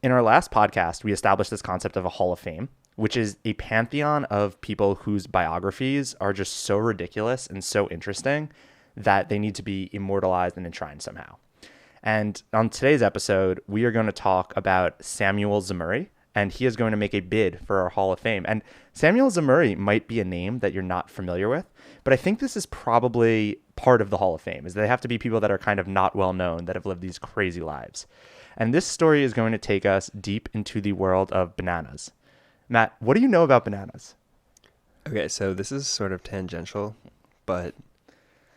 In our last podcast, we established this concept of a Hall of Fame, which is a pantheon of people whose biographies are just so ridiculous and so interesting that they need to be immortalized and enshrined somehow. And on today's episode, we are going to talk about Samuel Zemurray, and he is going to make a bid for our Hall of Fame. And Samuel Zemurray might be a name that you're not familiar with, but I think this is probably part of the Hall of Fame, is they have to be people that are kind of not well known, that have lived these crazy lives. And this story is going to take us deep into the world of bananas. Matt, what do you know about bananas? Okay, so this is sort of tangential, but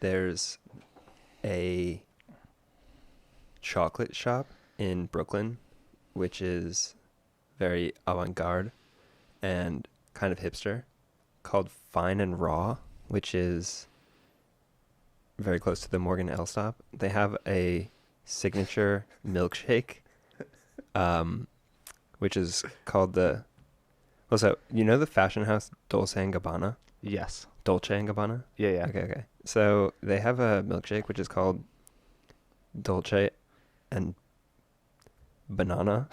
there's a chocolate shop in Brooklyn, which is very avant-garde and kind of hipster, called Fine and Raw, which is very close to the Morgan L stop. They have a signature milkshake, which is called the... Also, you know the fashion house Dolce & Gabbana? Yes. Dolce & Gabbana? Yeah. Okay. So they have a milkshake which is called Dolce and Banana.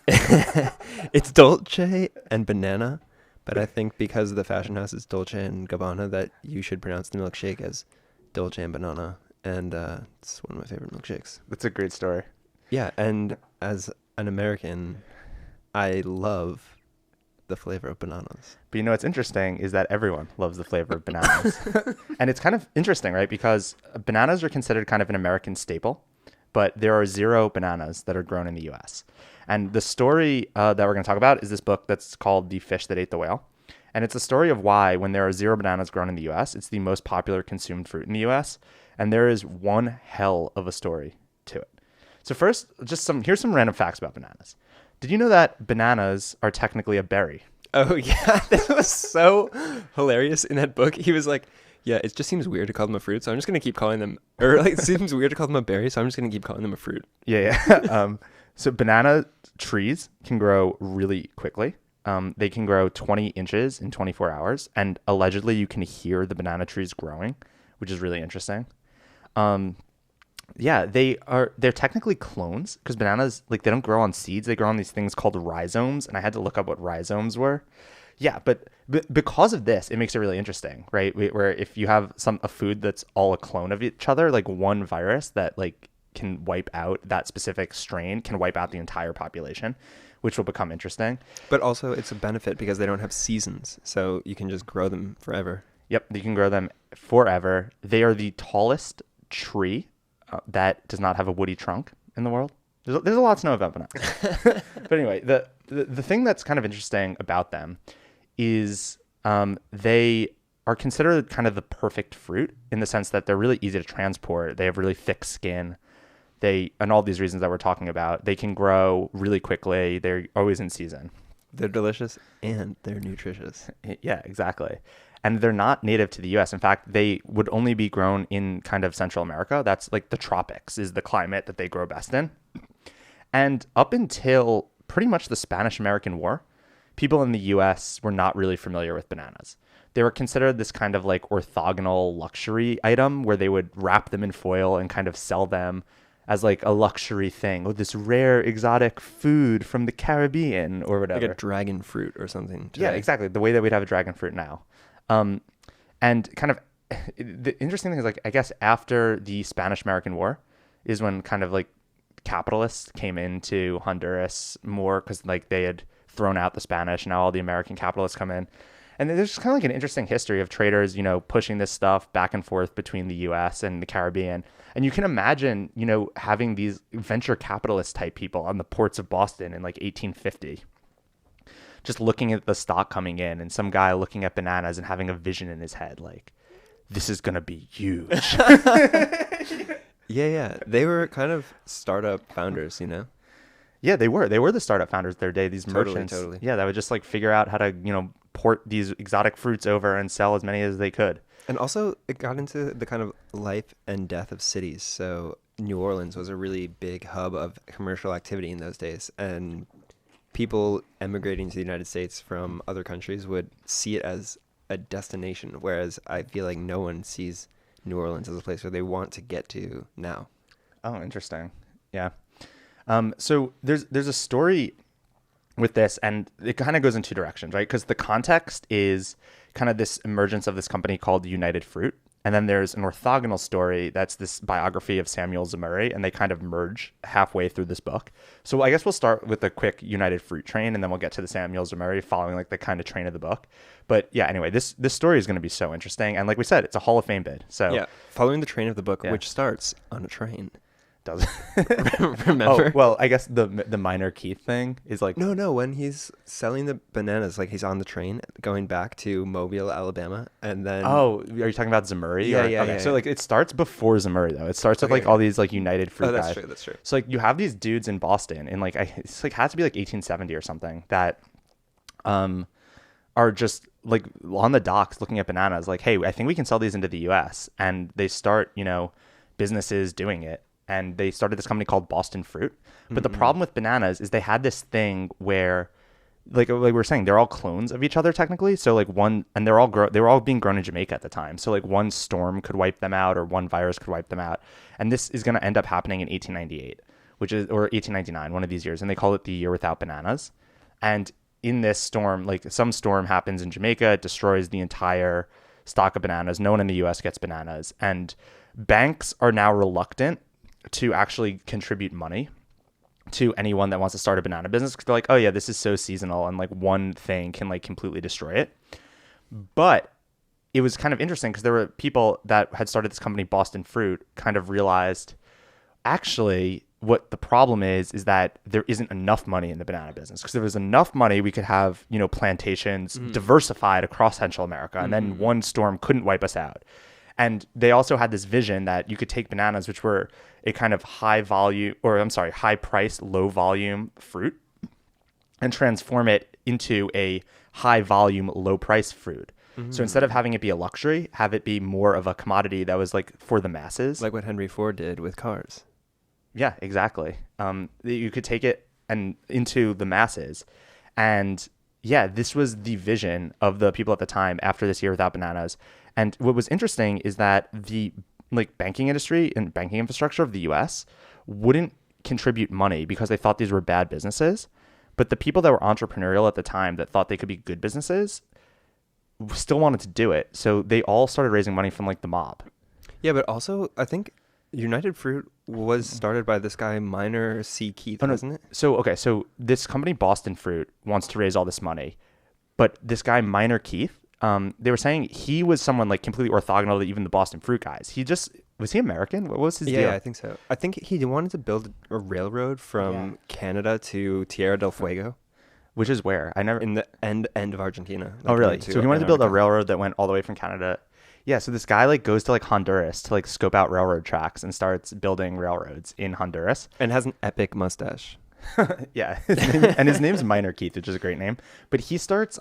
It's Dolce and Banana, but I think because the fashion house is Dolce and Gabbana that you should pronounce the milkshake as Dolce and Banana, and it's one of my favorite milkshakes. That's a great story. Yeah, and as an American, I love the flavor of bananas. But you know what's interesting is that everyone loves the flavor of bananas. And it's kind of interesting, right? Because bananas are considered kind of an American staple, but there are 0 bananas that are grown in the U.S. And the story that we're going to talk about is this book that's called The Fish That Ate the Whale. And it's a story of why, when there are 0 bananas grown in the U.S., it's the most popular consumed fruit in the U.S. And there is one hell of a story to it. So first, here's some random facts about bananas. Did you know that bananas are technically a berry? Oh, yeah. That was so hilarious in that book. He was like, yeah, it just seems weird to call them a fruit, so I'm just going to keep calling them... Or, like, it seems weird to call them a berry, so I'm just going to keep calling them a fruit. Yeah. So banana trees can grow really quickly. They can grow 20 inches in 24 hours, and allegedly you can hear the banana trees growing, which is really interesting. Yeah, they're technically clones because bananas, like, they don't grow on seeds. They grow on these things called rhizomes, and I had to look up what rhizomes were. Yeah, but because of this, it makes it really interesting, right? Where if you have a food that's all a clone of each other, like one virus that like can wipe out that specific strain, can wipe out the entire population, which will become interesting. But also it's a benefit because they don't have seasons, so you can just grow them forever. Yep, you can grow them forever. They are the tallest tree that does not have a woody trunk in the world. There's a lot to know about bananas. But anyway, the thing that's kind of interesting about them is they are considered kind of the perfect fruit in the sense that they're really easy to transport. They have really thick skin. And all these reasons that we're talking about, they can grow really quickly. They're always in season. They're delicious and they're nutritious. Yeah, exactly. And they're not native to the U.S. In fact, they would only be grown in kind of Central America. That's like the tropics is the climate that they grow best in. And up until pretty much the Spanish-American War, people in the U.S. were not really familiar with bananas. They were considered this kind of like orthogonal luxury item where they would wrap them in foil and kind of sell them as like a luxury thing. Oh, this rare exotic food from the Caribbean or whatever. Like a dragon fruit or something today. Yeah, exactly. The way that we'd have a dragon fruit now. And kind of the interesting thing is, like, I guess after the Spanish-American War is when kind of like capitalists came into Honduras more because like they had thrown out the Spanish. Now all the American capitalists come in. And there's just kind of like an interesting history of traders, pushing this stuff back and forth between the U.S. and the Caribbean. And you can imagine, having these venture capitalist type people on the ports of Boston in like 1850, just looking at the stock coming in and some guy looking at bananas and having a vision in his head, like, this is going to be huge. Yeah. They were kind of startup founders, Yeah, they were. They were the startup founders of their day, these merchants. Totally. Yeah, that would just like figure out how to, port these exotic fruits over and sell as many as they could. And also it got into the kind of life and death of cities. So New Orleans was a really big hub of commercial activity in those days. And people emigrating to the United States from other countries would see it as a destination, whereas I feel like no one sees New Orleans as a place where they want to get to now. Oh, interesting. Yeah. So there's a story with this, and it kind of goes in two directions, right? Because the context is kind of this emergence of this company called United Fruit. And then there's an orthogonal story that's this biography of Samuel Zemurray, and they kind of merge halfway through this book. So I guess we'll start with a quick United Fruit train, and then we'll get to the Samuel Zemurray following like the kind of train of the book. But yeah, anyway, this story is going to be so interesting. And like we said, it's a Hall of Fame bid. So Yeah, following the train of the book, Yeah. which starts on a train. does Remember? Oh, well, I guess the Minor Keith thing is like No, when he's selling the bananas, like he's on the train going back to Mobile, Alabama, and then... Oh, are you talking about Zemurray? Yeah, or, yeah, okay, yeah, so yeah. like it starts before Zemurray though. It starts with Okay, like all these like United Fruit that's guys. true. So like you have these dudes in Boston, and like it's like had to be like 1870 or something, that are just like on the docks looking at bananas like, hey, I think we can sell these into the US. And they start, businesses doing it. And they started this company called Boston Fruit. But the problem with bananas is they had this thing where like we were saying, they're all clones of each other technically. So like they were all being grown in Jamaica at the time. So like one storm could wipe them out, or one virus could wipe them out. And this is going to end up happening in 1898, or 1899, one of these years. And they call it the year without bananas. And in this storm, like some storm happens in Jamaica, it destroys the entire stock of bananas. No one in the US gets bananas. And banks are now reluctant to actually contribute money to anyone that wants to start a banana business, because they're like, oh yeah, this is so seasonal, and like one thing can like completely destroy it. But it was kind of interesting because there were people that had started this company, Boston Fruit, kind of realized actually what the problem is that there isn't enough money in the banana business. Because if there was enough money, we could have, plantations diversified across Central America, and then one storm couldn't wipe us out. And they also had this vision that you could take bananas, which were a kind of high price, low volume fruit, and transform it into a high volume, low price fruit. So instead of having it be a luxury, have it be more of a commodity that was like for the masses. Like what Henry Ford did with cars. Yeah, exactly. You could take it into the masses. And yeah, this was the vision of the people at the time after this year without bananas. And what was interesting is that the banking industry and banking infrastructure of the US wouldn't contribute money because they thought these were bad businesses. But the people that were entrepreneurial at the time that thought they could be good businesses still wanted to do it. So they all started raising money from like the mob. Yeah, but also I think United Fruit was started by this guy, Minor C. Keith, wasn't it? So this company, Boston Fruit, wants to raise all this money. But this guy, Minor Keith, they were saying he was someone like completely orthogonal to even the Boston Fruit guys. Was he American? What was his deal? Yeah, I think so. I think he wanted to build a railroad from Canada to Tierra del Fuego. Which is where? In the end of Argentina. Oh, really? So he wanted to build a railroad that went all the way from Canada. Yeah, so this guy like goes to like Honduras to like scope out railroad tracks and starts building railroads in Honduras. And has an epic mustache. Yeah. His name's Minor Keith, which is a great name. But he starts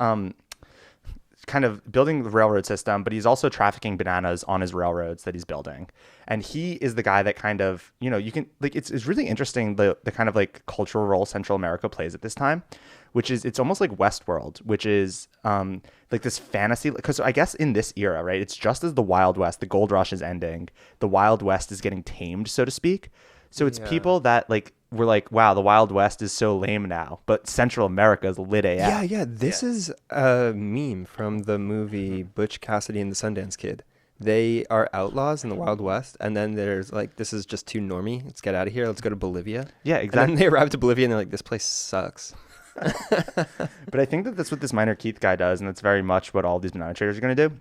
kind of building the railroad system, but he's also trafficking bananas on his railroads that he's building. And he is the guy that kind of, you can like, it's really interesting the kind of like cultural role Central America plays at this time, which is, it's almost like Westworld, which is like this fantasy, because I guess in this era, right, it's just as the Wild West, the gold rush is ending, the Wild West is getting tamed, so to speak. So it's people that like were like, wow, the Wild West is so lame now, but Central America is lit AF. Yeah. This is a meme from the movie Butch Cassidy and the Sundance Kid. They are outlaws in the Wild West, and then there's like, this is just too normy. Let's get out of here. Let's go to Bolivia. Yeah, exactly. And then they arrive to Bolivia, and they're like, this place sucks. But I think that's what this Minor Keith guy does, and that's very much what all these banana traders are going to do.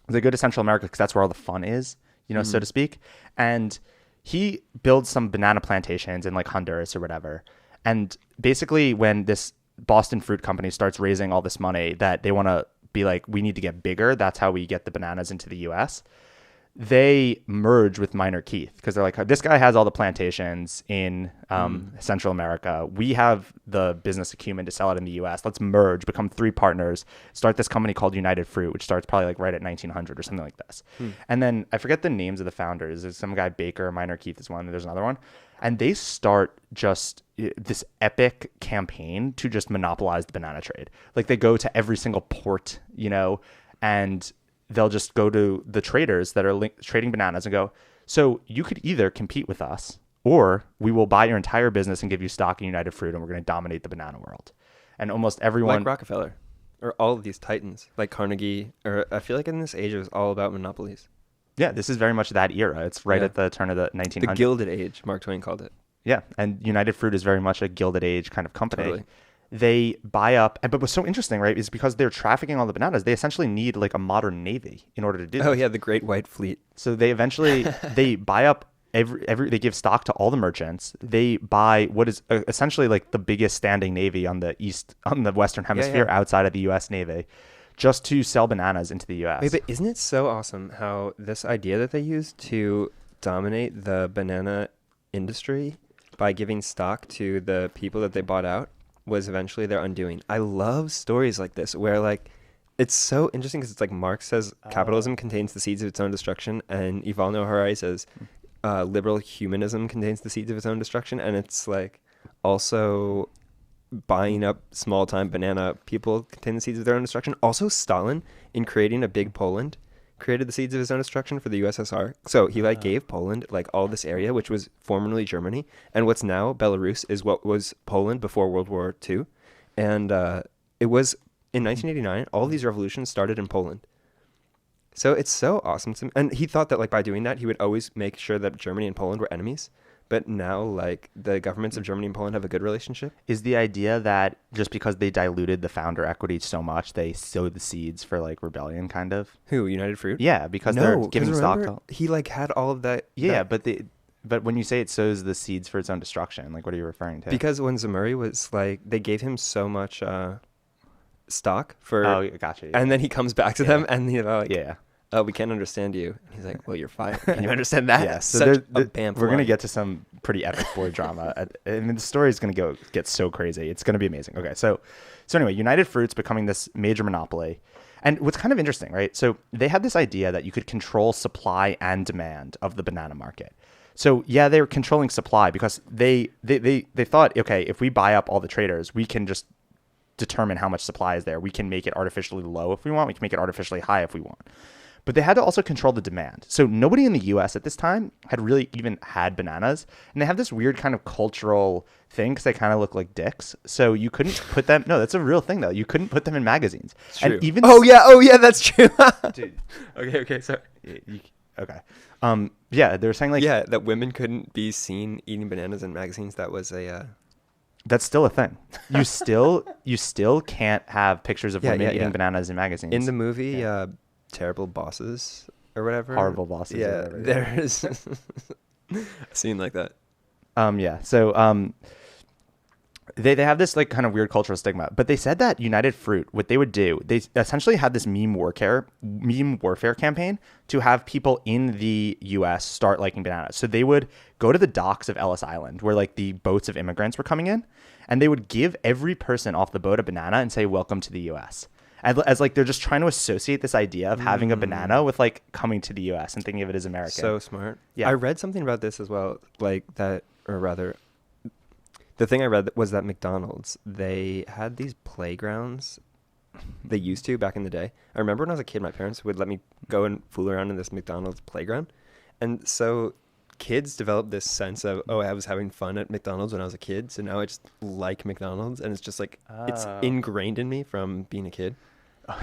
They go to Central America because that's where all the fun is, so to speak. And he builds some banana plantations in like Honduras or whatever. And basically when this Boston Fruit company starts raising all this money that they want to be like, we need to get bigger, that's how we get the bananas into the US, they merge with Minor Keith because they're like, this guy has all the plantations in Central America. We have the business acumen to sell it in the US. Let's merge, become three partners, start this company called United Fruit, which starts probably like right at 1900 or something like this. And then I forget the names of the founders. There's some guy, Baker, Minor Keith is one, and there's another one. And they start just this epic campaign to just monopolize the banana trade. Like they go to every single port, and they'll just go to the traders that are trading bananas and go, so you could either compete with us or we will buy your entire business and give you stock in United Fruit, and we're going to dominate the banana world. And almost everyone, Like Rockefeller, or all of these titans, like Carnegie, or I feel like in this age it was all about monopolies. yeah, this is very much that era. It's right Yeah. at the turn of the 1900s. The Gilded Age, Mark Twain called it. Yeah, and United Fruit is very much a Gilded Age kind of company. Totally. They buy up, but what's so interesting, right, is because they're trafficking all the bananas, they essentially need like a modern navy in order to do Oh this. yeah, the Great White Fleet. So they eventually, they buy up they give stock to all the merchants. They buy what is essentially like the biggest standing navy on the Western Hemisphere outside of the U.S. Navy, just to sell bananas into the U.S. Wait, but isn't it so awesome how this idea that they used to dominate the banana industry by giving stock to the people that they bought out was eventually their undoing? I love stories like this where like it's so interesting because it's like Marx says capitalism contains the seeds of its own destruction, and Yuval Noah Harari says liberal humanism contains the seeds of its own destruction, and it's like also buying up small-time banana people contain the seeds of their own destruction. Also, Stalin, in creating a big Poland, created the seeds of his own destruction for the USSR. So he like gave Poland like all this area, which was formerly Germany, and what's now Belarus is what was Poland before World War II. And it was in 1989, all of these revolutions started in Poland. So it's so awesome to me. And he thought that like by doing that, he would always make sure that Germany and Poland were enemies. But now, like, the governments of Germany and Poland have a good relationship. Is the idea that just because they diluted the founder equity so much, they sowed the seeds for, like, rebellion, kind of? Who, United Fruit? Yeah, because they're giving stock to... He, like, had all of that... Yeah, but when you say it sows the seeds for its own destruction, like, what are you referring to? Because when Zemurray was, like, they gave him so much stock for... Oh, gotcha. Yeah. And then he comes back to them, and, you know, like... Yeah. Oh, we can't understand you. And he's like, well, you're fired. Can you understand that? Yeah, so Such a bam we're going to get to some pretty epic boy drama. I mean, the story is going to get so crazy. It's going to be amazing. Okay, so anyway, United Fruit's becoming this major monopoly. And what's kind of interesting, right? So they had this idea that you could control supply and demand of the banana market. So yeah, they were controlling supply because they thought, okay, if we buy up all the traders, we can just determine how much supply is there. We can make it artificially low if we want. We can make it artificially high if we want. But they had to also control the demand. So nobody in the U.S. at this time had really even had bananas. And they have this weird kind of cultural thing because they kind of look like dicks. So you couldn't put them... No, that's a real thing, though. You couldn't put them in magazines. It's true. And even oh, yeah, that's true. Dude. Okay, sorry. Okay. Yeah, they were saying like... Yeah, that women couldn't be seen eating bananas in magazines. That was a... That's still a thing. You still can't have pictures of women eating bananas in magazines. In the movie... Terrible Bosses or whatever. Horrible Bosses. Yeah, there's a scene like that. Yeah. So they have this like kind of weird cultural stigma, but they said that United Fruit, what they would do, they essentially had this meme warfare campaign to have people in the U.S. start liking bananas. So they would go to the docks of Ellis Island where like the boats of immigrants were coming in, and they would give every person off the boat a banana and say, "Welcome to the U.S." As like they're just trying to associate this idea of having a banana with like coming to the U.S. and thinking of it as American. So smart. Yeah. I read something about this as well, like that, or rather, the thing I read was that McDonald's, they had these playgrounds. They used to back in the day. I remember when I was a kid, my parents would let me go and fool around in this McDonald's playground, and so kids developed this sense of, oh, I was having fun at McDonald's when I was a kid, so now I just like McDonald's, and it's just like it's ingrained in me from being a kid.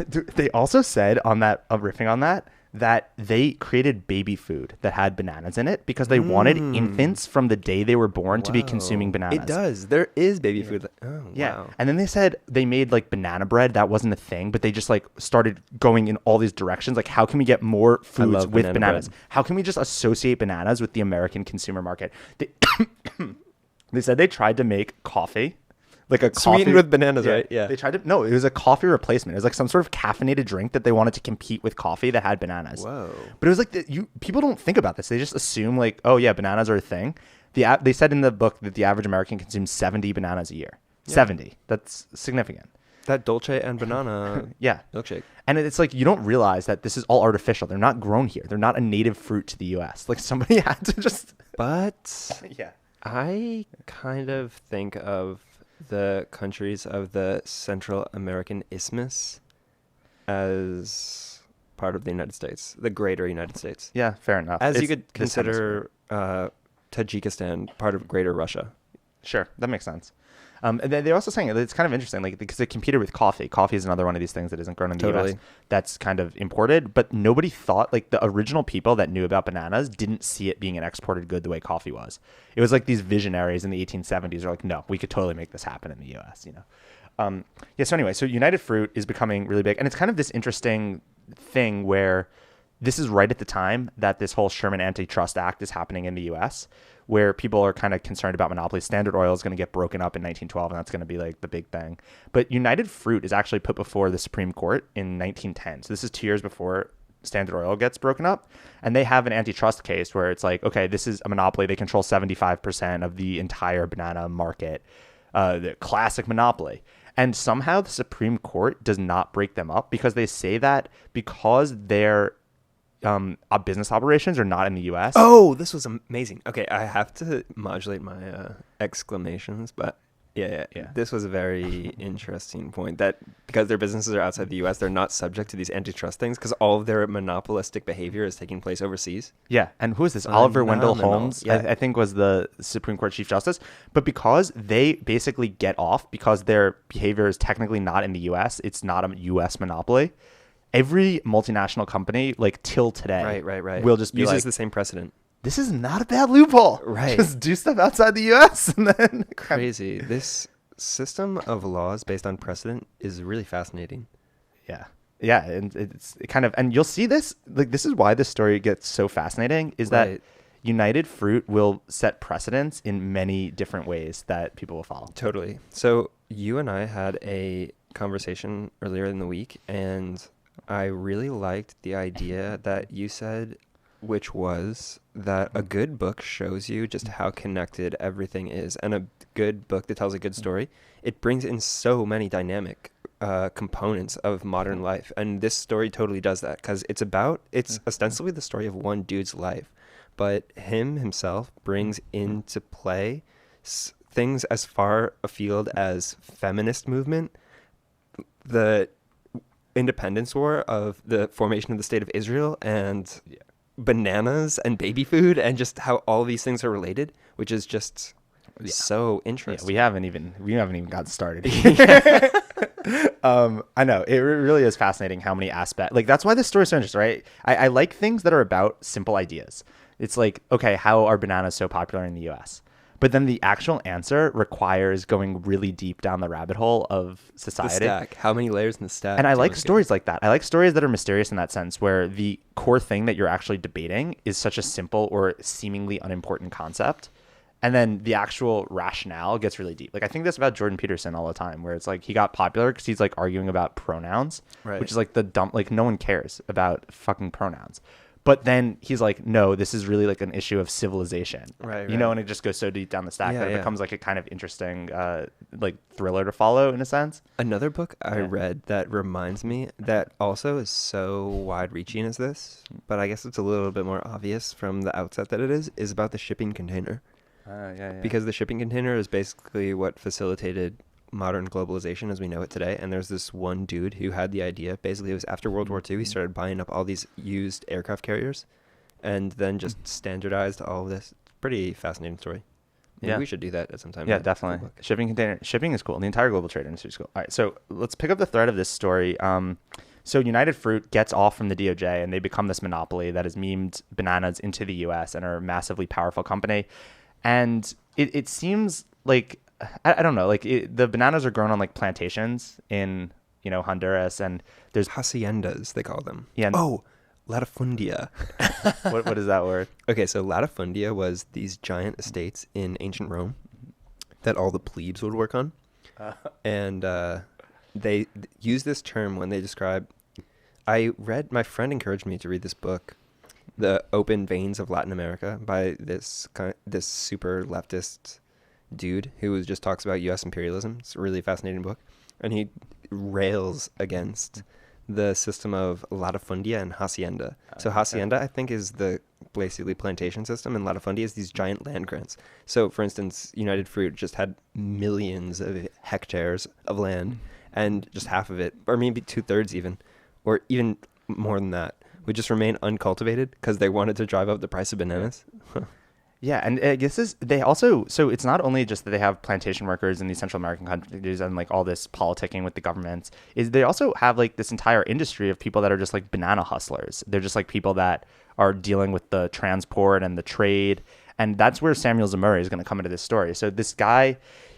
They also said on that, riffing on that they created baby food that had bananas in it because they wanted infants from the day they were born to be consuming bananas. It does. There is baby food. Oh, yeah. Wow. And then they said they made like banana bread. That wasn't a thing, but they just like started going in all these directions. Like, how can we get more foods with bananas? Bread. How can we just associate bananas with the American consumer market? They said they tried to make coffee. Like a coffee sweetened with bananas, right? Yeah. They tried to... No, it was a coffee replacement. It was like some sort of caffeinated drink that they wanted to compete with coffee that had bananas. Whoa. But it was like... people don't think about this. They just assume like, oh yeah, bananas are a thing. They said in the book that the average American consumes 70 bananas a year. Yeah. 70. That's significant. That Dolce and banana milkshake. And it's like, you don't realize that this is all artificial. They're not grown here. They're not a native fruit to the U.S. Like, somebody had to just... But... Yeah. I kind of think of the countries of the Central American Isthmus as part of the United States, the greater United States. Yeah, fair enough. As you could consider Tajikistan part of Greater Russia. Sure, that makes sense. And they're also saying it's kind of interesting, like because they competed with coffee. Coffee is another one of these things that isn't grown in the U.S. That's kind of imported, but nobody thought, like the original people that knew about bananas didn't see it being an exported good the way coffee was. It was like these visionaries in the 1870s are like, no, we could totally make this happen in the U.S. So anyway, so United Fruit is becoming really big, and it's kind of this interesting thing where this is right at the time that this whole Sherman Antitrust Act is happening in the U.S., where people are kind of concerned about monopolies. Standard Oil is going to get broken up in 1912, and that's going to be like the big thing. But United Fruit is actually put before the Supreme Court in 1910. So this is 2 years before Standard Oil gets broken up. And they have an antitrust case where it's like, okay, this is a monopoly. They control 75% of the entire banana market, the classic monopoly. And somehow the Supreme Court does not break them up because they say that because they're business operations are not in the U.S. Oh, this was amazing. Okay, I have to modulate my exclamations, but yeah. This was a very interesting point that because their businesses are outside the U.S., they're not subject to these antitrust things because all of their monopolistic behavior is taking place overseas. Yeah, and who is this? Oliver Wendell Holmes, yeah. I think was the Supreme Court Chief Justice. But because they basically get off because their behavior is technically not in the U.S., it's not a U.S. monopoly. Every multinational company, like till today, right, will just be uses like, the same precedent. This is not a bad loophole. Right. Just do stuff outside the U.S. and then crazy. This system of laws based on precedent is really fascinating. Yeah, and it's kind of, and you'll see this, like this is why this story gets so fascinating, is that United Fruit will set precedents in many different ways that people will follow. Totally. So you and I had a conversation earlier in the week, and I really liked the idea that you said, which was that a good book shows you just how connected everything is. And a good book that tells a good story, it brings in so many dynamic components of modern life. And this story totally does that because it's ostensibly the story of one dude's life. But himself brings into play things as far afield as feminist movement, the independence war of the formation of the state of Israel, and bananas and baby food, and just how all these things are related, which is just so interesting. We haven't even gotten started. I know it really is fascinating how many aspects. Like that's why this story is so interesting, right? I like things that are about simple ideas. It's like, okay, how are bananas so popular in the U.S.? But then the actual answer requires going really deep down the rabbit hole of society. The stack. How many layers in the stack? And I like stories like that. I like stories that are mysterious in that sense, where the core thing that you're actually debating is such a simple or seemingly unimportant concept. And then the actual rationale gets really deep. Like I think this about Jordan Peterson all the time, where it's like he got popular because he's like arguing about pronouns, which is like the dumb, like no one cares about fucking pronouns. But then he's like, no, this is really like an issue of civilization, you know, and it just goes so deep down the stack that it becomes like a kind of interesting like thriller to follow in a sense. Another book I read that reminds me that also is so wide-reaching as this, but I guess it's a little bit more obvious from the outset that it is about the shipping container. Because the shipping container is basically what facilitated modern globalization as we know it today. And there's this one dude who had the idea. Basically, it was after World War II. He started buying up all these used aircraft carriers and then just standardized all of this. Pretty fascinating story. Maybe we should do that at some time. Yeah, definitely. Shipping is cool. The entire global trade industry is cool. All right, so let's pick up the thread of this story. So United Fruit gets off from the DOJ and they become this monopoly that has memed bananas into the U.S. and are a massively powerful company. And it seems like, I don't know, like the bananas are grown on like plantations in, Honduras, and there's haciendas, they call them. Yeah. Oh, latifundia. What is that word? Okay, so latifundia was these giant estates in ancient Rome that all the plebes would work on. And they use this term when they describe, my friend encouraged me to read this book, The Open Veins of Latin America, by this super leftist dude who just talks about U.S. imperialism. It's a really fascinating book. And he rails against the system of latifundia and hacienda. So hacienda, I think, is the basically plantation system, and latifundia is these giant land grants. So, for instance, United Fruit just had millions of hectares of land, and just half of it, or maybe 2/3 even, or even more than that, would just remain uncultivated because they wanted to drive up the price of bananas. Yeah, and I guess they also, so it's not only just that they have plantation workers in these Central American countries and like all this politicking with the governments, is they also have like this entire industry of people that are just like banana hustlers. They're just like people that are dealing with the transport and the trade, and that's where Samuel Zemurray is going to come into this story. So this guy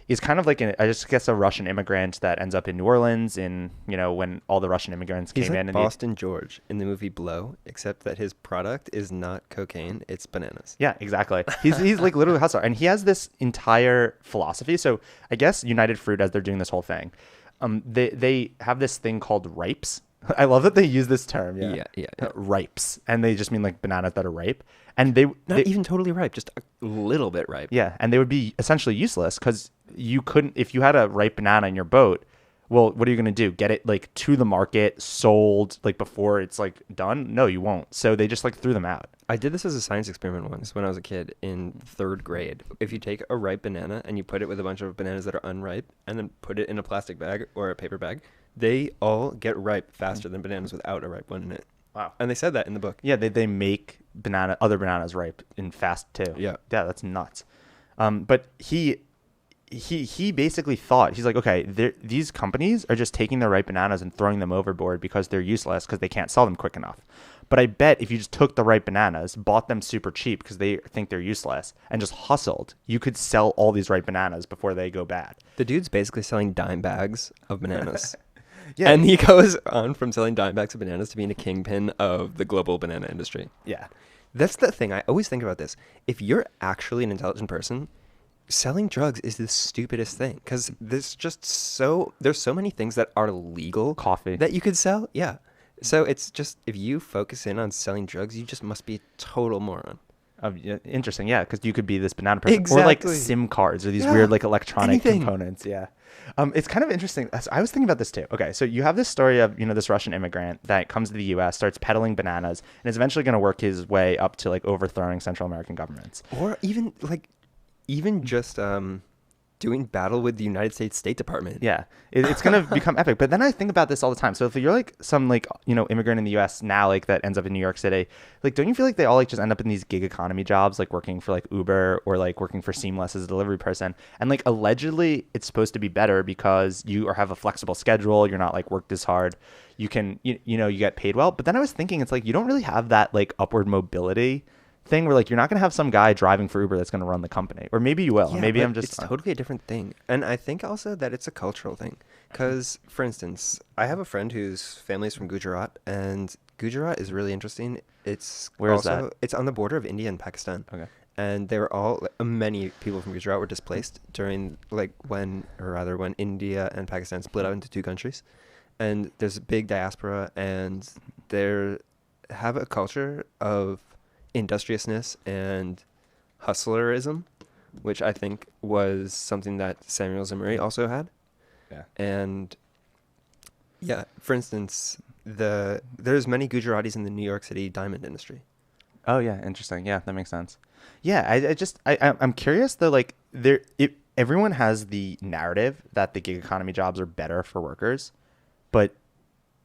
is kind of like I just guess a Russian immigrant that ends up in New Orleans in, when all the Russian immigrants He's came like in. And Boston George in the movie Blow, except that his product is not cocaine, it's bananas. Yeah, exactly. He's like literally a hustler, and he has this entire philosophy. So I guess United Fruit, as they're doing this whole thing, they have this thing called ripes. I love that they use this term. Yeah. Ripes, and they just mean like bananas that are ripe, and Not even totally ripe, just a little bit ripe. yeah, and they would be essentially useless because you couldn't, if you had a ripe banana in your boat. Well, what are you going to do? Get it like to the market, sold like before it's like done? No, you won't. So they just like threw them out. I did this as a science experiment once when I was a kid in 3rd grade. If you take a ripe banana and you put it with a bunch of bananas that are unripe and then put it in a plastic bag or a paper bag, they all get ripe faster than bananas without a ripe one in it. Wow. And they said that in the book. Yeah, they make other bananas ripe in fast too. Yeah, that's nuts. But he basically thought, he's like, okay, these companies are just taking the ripe bananas and throwing them overboard because they're useless because they can't sell them quick enough. But I bet if you just took the ripe bananas, bought them super cheap because they think they're useless, and just hustled, you could sell all these ripe bananas before they go bad. The dude's basically selling dime bags of bananas. Yeah. And he goes on from selling dime bags of bananas to being a kingpin of the global banana industry. Yeah. That's the thing. I always think about this. If you're actually an intelligent person, selling drugs is the stupidest thing because there's so many things that are legal. Coffee. That you could sell. Yeah. So it's just, if you focus in on selling drugs, you just must be a total moron. Interesting. Yeah. Because you could be this banana person. Exactly. Or like SIM cards or these weird like electronic anything. components. Yeah. It's kind of interesting. I was thinking about this too. Okay. So you have this story of, this Russian immigrant that comes to the US, starts peddling bananas, and is eventually going to work his way up to like overthrowing Central American governments. Or even just doing battle with the United States State Department. Yeah, it's going to become epic. But then I think about this all the time. So if you're like some like, immigrant in the US now, like that ends up in New York City, like, don't you feel like they all like just end up in these gig economy jobs, like working for like Uber or like working for Seamless as a delivery person? And like allegedly it's supposed to be better because you have a flexible schedule. You're not like worked as hard. You can, you get paid well. But then I was thinking, it's like, you don't really have that like upward mobility thing where like you're not going to have some guy driving for Uber that's going to run the company, or maybe you will. Yeah, maybe but I'm just it's totally a different thing. And I think also that it's a cultural thing because, for instance, I have a friend whose family is from Gujarat, and Gujarat is really interesting. Where is that? It's on the border of India and Pakistan. Okay. And they were all, many people from Gujarat were displaced during when India and Pakistan split up into 2 countries. And there's a big diaspora, and they have a culture of industriousness and hustlerism, which I think was something that Samuel Zemurray also had. Yeah. And yeah, for instance, there's many Gujaratis in the New York City diamond industry. Oh yeah, interesting. Yeah, that makes sense. Yeah, I'm curious though. Like everyone has the narrative that the gig economy jobs are better for workers, but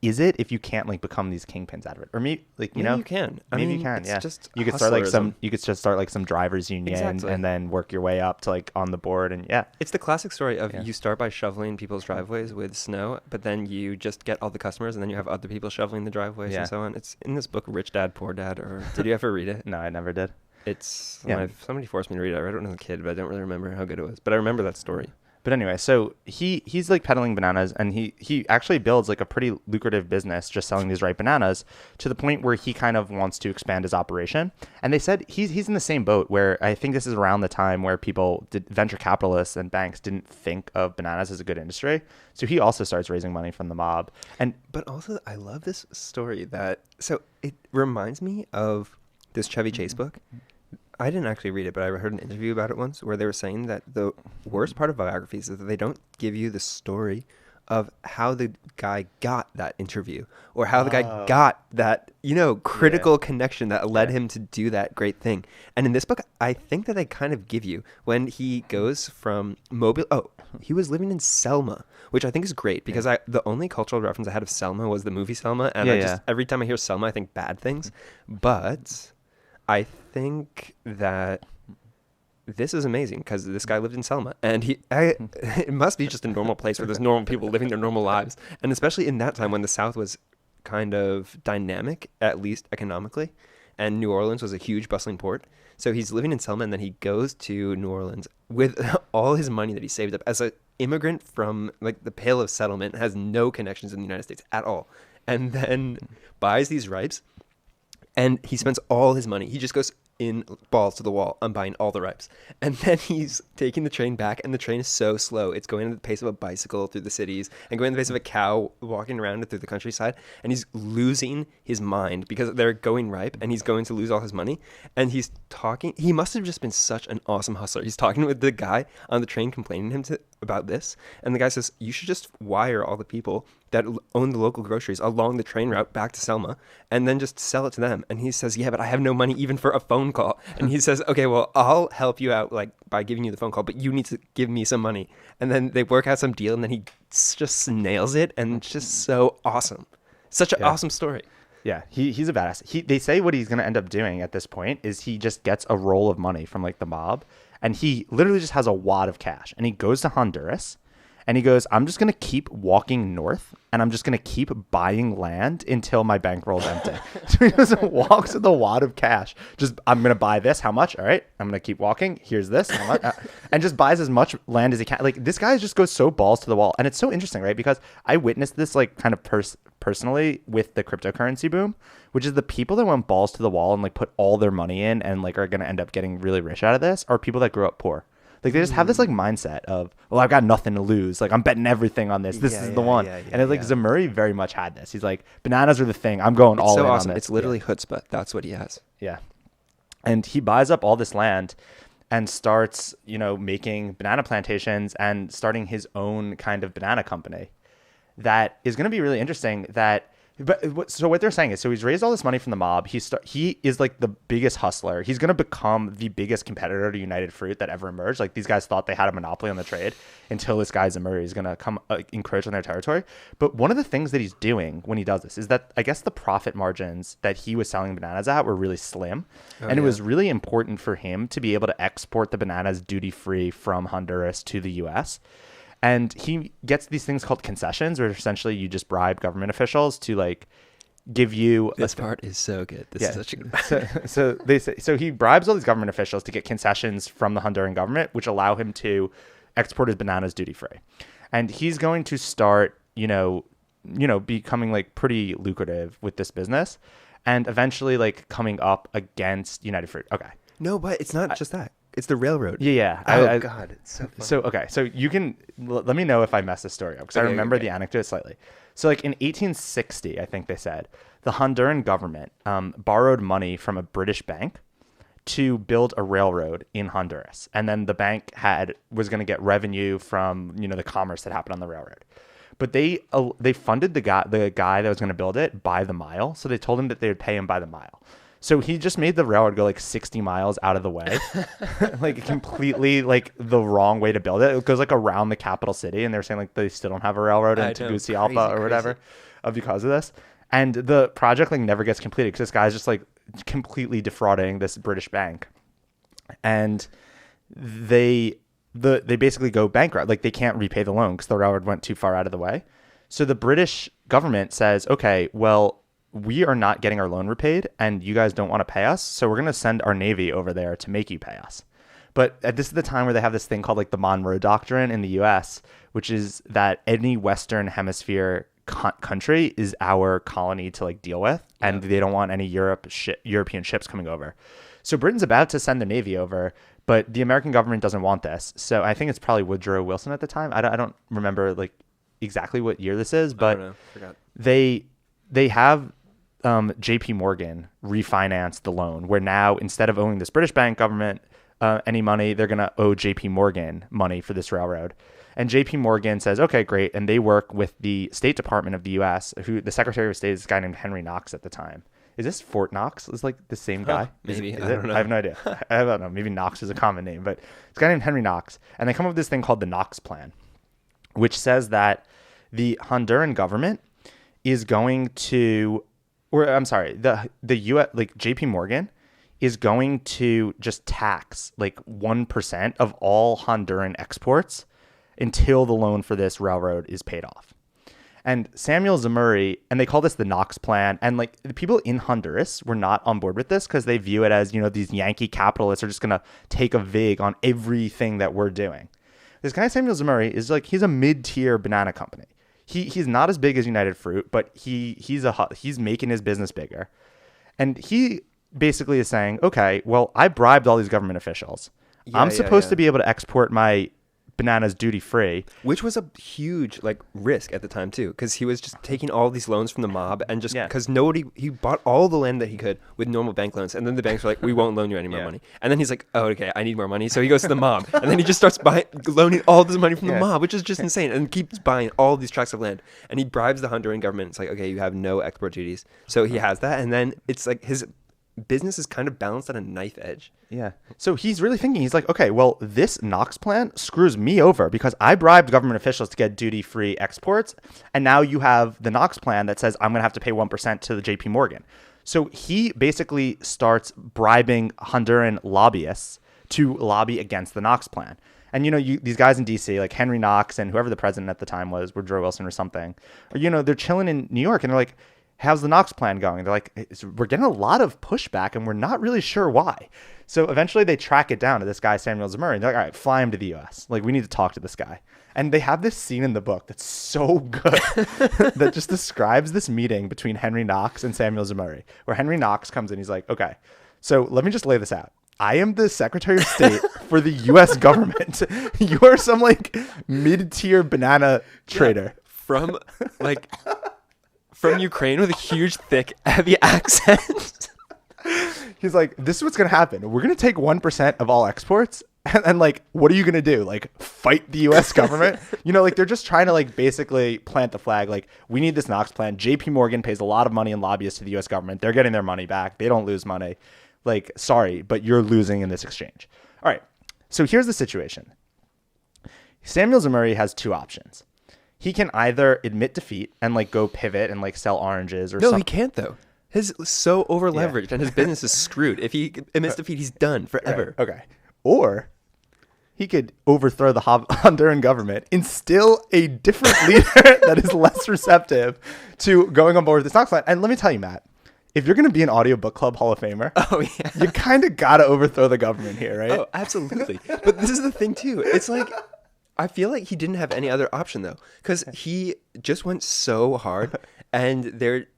is it if you can't like become these kingpins out of it? Or maybe like you can. Maybe you can. Yeah. Just you could start like some drivers union. Exactly. And then work your way up to like on the board, and yeah. It's the classic story of you start by shoveling people's driveways with snow, but then you just get all the customers, and then you have other people shoveling the driveways and so on. It's in this book, Rich Dad, Poor Dad. Or did you ever read it? No, I never did. Somebody forced me to read it. I read it when I was a kid, but I don't really remember how good it was. But I remember that story. But anyway, so he's like peddling bananas, and he actually builds like a pretty lucrative business just selling these ripe bananas, to the point where he kind of wants to expand his operation. And they said he's in the same boat, where I think this is around the time where venture capitalists and banks didn't think of bananas as a good industry. So he also starts raising money from the mob. But also, I love this story so it reminds me of this Chevy Chase book. I didn't actually read it, but I heard an interview about it once where they were saying that the worst part of biographies is that they don't give you the story of how the guy got that interview, or how the guy got that, critical connection that led him to do that great thing. And in this book, I think that they kind of give you when he goes from Mobile. Oh, he was living in Selma, which I think is great because the only cultural reference I had of Selma was the movie Selma. And every time I hear Selma, I think bad things. But I think that this is amazing because this guy lived in Selma, and it must be just a normal place where there's normal people living their normal lives, and especially in that time when the South was kind of dynamic, at least economically, and New Orleans was a huge bustling port. So he's living in Selma, and then he goes to New Orleans with all his money that he saved up as an immigrant from like the Pale of Settlement, has no connections in the United States at all, and then buys these ripes, and he spends all his money. He just goes in balls to the wall. I'm buying all the ripes. And then he's taking the train back, and the train is so slow. It's going at the pace of a bicycle through the cities and going at the pace of a cow walking around through the countryside. And he's losing his mind because they're going ripe, and he's going to lose all his money. And he's talking. He must have just been such an awesome hustler. He's talking with the guy on the train complaining to him about this. And the guy says, you should just wire all the people that own the local groceries along the train route back to Selma and then just sell it to them. And he says, yeah, but I have no money even for a phone call. And he says, okay, well, I'll help you out like by giving you the phone call, but you need to give me some money. And then they work out some deal, and then he just nails it. And it's just so awesome. Such an awesome story. Yeah, he's a badass. They say what he's going to end up doing at this point is he just gets a roll of money from like the mob, and he literally just has a wad of cash, and he goes to Honduras. And he goes, I'm just going to keep walking north, and I'm just going to keep buying land until my bankroll's empty. So he just walks with a wad of cash. Just, I'm going to buy this. How much? All right. I'm going to keep walking. Here's this. How much? And just buys as much land as he can. Like, this guy just goes so balls to the wall. And it's so interesting, right? Because I witnessed this, like, kind of personally with the cryptocurrency boom, which is the people that went balls to the wall and, like, put all their money in and, like, are going to end up getting really rich out of this are people that grew up poor. Like, they just have this, like, mindset of, well, I've got nothing to lose. Like, I'm betting everything on this. This is the one. And, it's like, Zemurray very much had this. He's like, bananas are the thing. I'm going all in awesome. on this. It's literally chutzpah. That's what he has. Yeah. And he buys up all this land and starts, making banana plantations and starting his own kind of banana company. That is going to be really interesting so what they're saying is, so he's raised all this money from the mob. He is like the biggest hustler. He's going to become the biggest competitor to United Fruit that ever emerged. Like, these guys thought they had a monopoly on the trade until this guy Zemurray is going to come encroach on their territory. But one of the things that he's doing when he does this is that I guess the profit margins that he was selling bananas at were really slim. It was really important for him to be able to export the bananas duty free from Honduras to the US. And he gets these things called concessions, where essentially you just bribe government officials to like give you. This part is so good. This is such a good. So he bribes all these government officials to get concessions from the Honduran government, which allow him to export his bananas duty free. And he's going to start, becoming like pretty lucrative with this business, and eventually like coming up against United Fruit. Okay. No, but it's not just that. It's the railroad. Yeah. God, it's so funny. So you can let me know if I mess this story up, because I remember the anecdote slightly. So like in 1860, I think they said the Honduran government borrowed money from a British bank to build a railroad in Honduras, and then the bank was going to get revenue from the commerce that happened on the railroad. But they funded the guy that was going to build it by the mile, so they told him that they would pay him by the mile. So he just made the railroad go like 60 miles out of the way, like completely like the wrong way to build it. It goes like around the capital city, and they're saying like they still don't have a railroad in Tegucigalpa or whatever because of this. And the project like never gets completed because this guy's just like completely defrauding this British bank, and they basically go bankrupt. Like, they can't repay the loan because the railroad went too far out of the way. So the British government says, okay, well, we are not getting our loan repaid, and you guys don't want to pay us, so we're going to send our Navy over there to make you pay us. But this is the time where they have this thing called like the Monroe Doctrine in the U.S., which is that any Western Hemisphere country is our colony to like deal with, and they don't want any European ships coming over. So Britain's about to send the Navy over, but the American government doesn't want this. So I think it's probably Woodrow Wilson at the time. I don't remember like exactly what year this is, but Forgot. they have J.P. Morgan refinance the loan, where now instead of owing this British bank government any money, they're going to owe J.P. Morgan money for this railroad. And J.P. Morgan says, okay, great. And they work with the State Department of the U.S., who the Secretary of State is a guy named Henry Knox at the time. Is this Fort Knox? Is like the same guy? Maybe. Is I don't know. I have no idea. I don't know. Maybe Knox is a common name, but it's a guy named Henry Knox. And they come up with this thing called the Knox Plan, which says that the Honduran government is going to, or I'm sorry, the U.S., like J.P. Morgan is going to just tax like 1% of all Honduran exports until the loan for this railroad is paid off. And Samuel Zemurray, and they call this the Knox Plan. And like the people in Honduras were not on board with this because they view it as, these Yankee capitalists are just going to take a vig on everything that we're doing. This guy, Samuel Zemurray, is like, he's a mid-tier banana company. He's not as big as United Fruit, but he's making his business bigger. And he basically is saying, okay, well, I bribed all these government officials. I'm supposed to be able to export my bananas duty free, which was a huge risk at the time too, because he was just taking all these loans from the mob and just because he bought all the land that he could with normal bank loans, and then the banks were like, we won't loan you any more money, and then he's like, oh, okay, I need more money, so he goes to the mob and then he just starts loaning all this money from the mob, which is just insane, and keeps buying all these tracts of land, and he bribes the Honduran government. It's like, okay, you have no export duties, so he has that, and then it's like his business is kind of balanced at a knife edge. Yeah. So he's really thinking, he's like, okay, well, this Knox Plan screws me over because I bribed government officials to get duty-free exports. And now you have the Knox Plan that says I'm going to have to pay 1% to the JP Morgan. So he basically starts bribing Honduran lobbyists to lobby against the Knox Plan. And, these guys in D.C., like Henry Knox and whoever the president at the time was, Woodrow Wilson or something, or, they're chilling in New York and they're like, how's the Knox Plan going? They're like, we're getting a lot of pushback and we're not really sure why. So eventually they track it down to this guy, Samuel Zemurray. And they're like, all right, fly him to the U.S. Like, we need to talk to this guy. And they have this scene in the book that's so good that just describes this meeting between Henry Knox and Samuel Zemurray, where Henry Knox comes in. He's like, okay, so let me just lay this out. I am the Secretary of State for the U.S. government. You are some mid-tier banana trader. From Ukraine with a huge, thick, heavy accent. He's like, this is what's going to happen. We're going to take 1% of all exports. And what are you going to do? Fight the U.S. government? They're just trying to basically plant the flag. We need this Knox Plan. JP Morgan pays a lot of money in lobbyists to the U.S. government. They're getting their money back. They don't lose money. Sorry, but you're losing in this exchange. All right. So here's the situation. Samuel Zemurray has two options. He can either admit defeat and go pivot and sell oranges or something. No, he can't though. His so over leveraged and his business is screwed. If he admits defeat, he's done forever. Right. Okay. Or he could overthrow the Honduran government, instill a different leader that is less receptive to going on board with this Knox Plan. And let me tell you, Matt, if you're going to be an Audio Book Club Hall of Famer, you kind of got to overthrow the government here, right? Oh, absolutely. But this is the thing too. It's I feel like he didn't have any other option though, because he just went so hard, and they're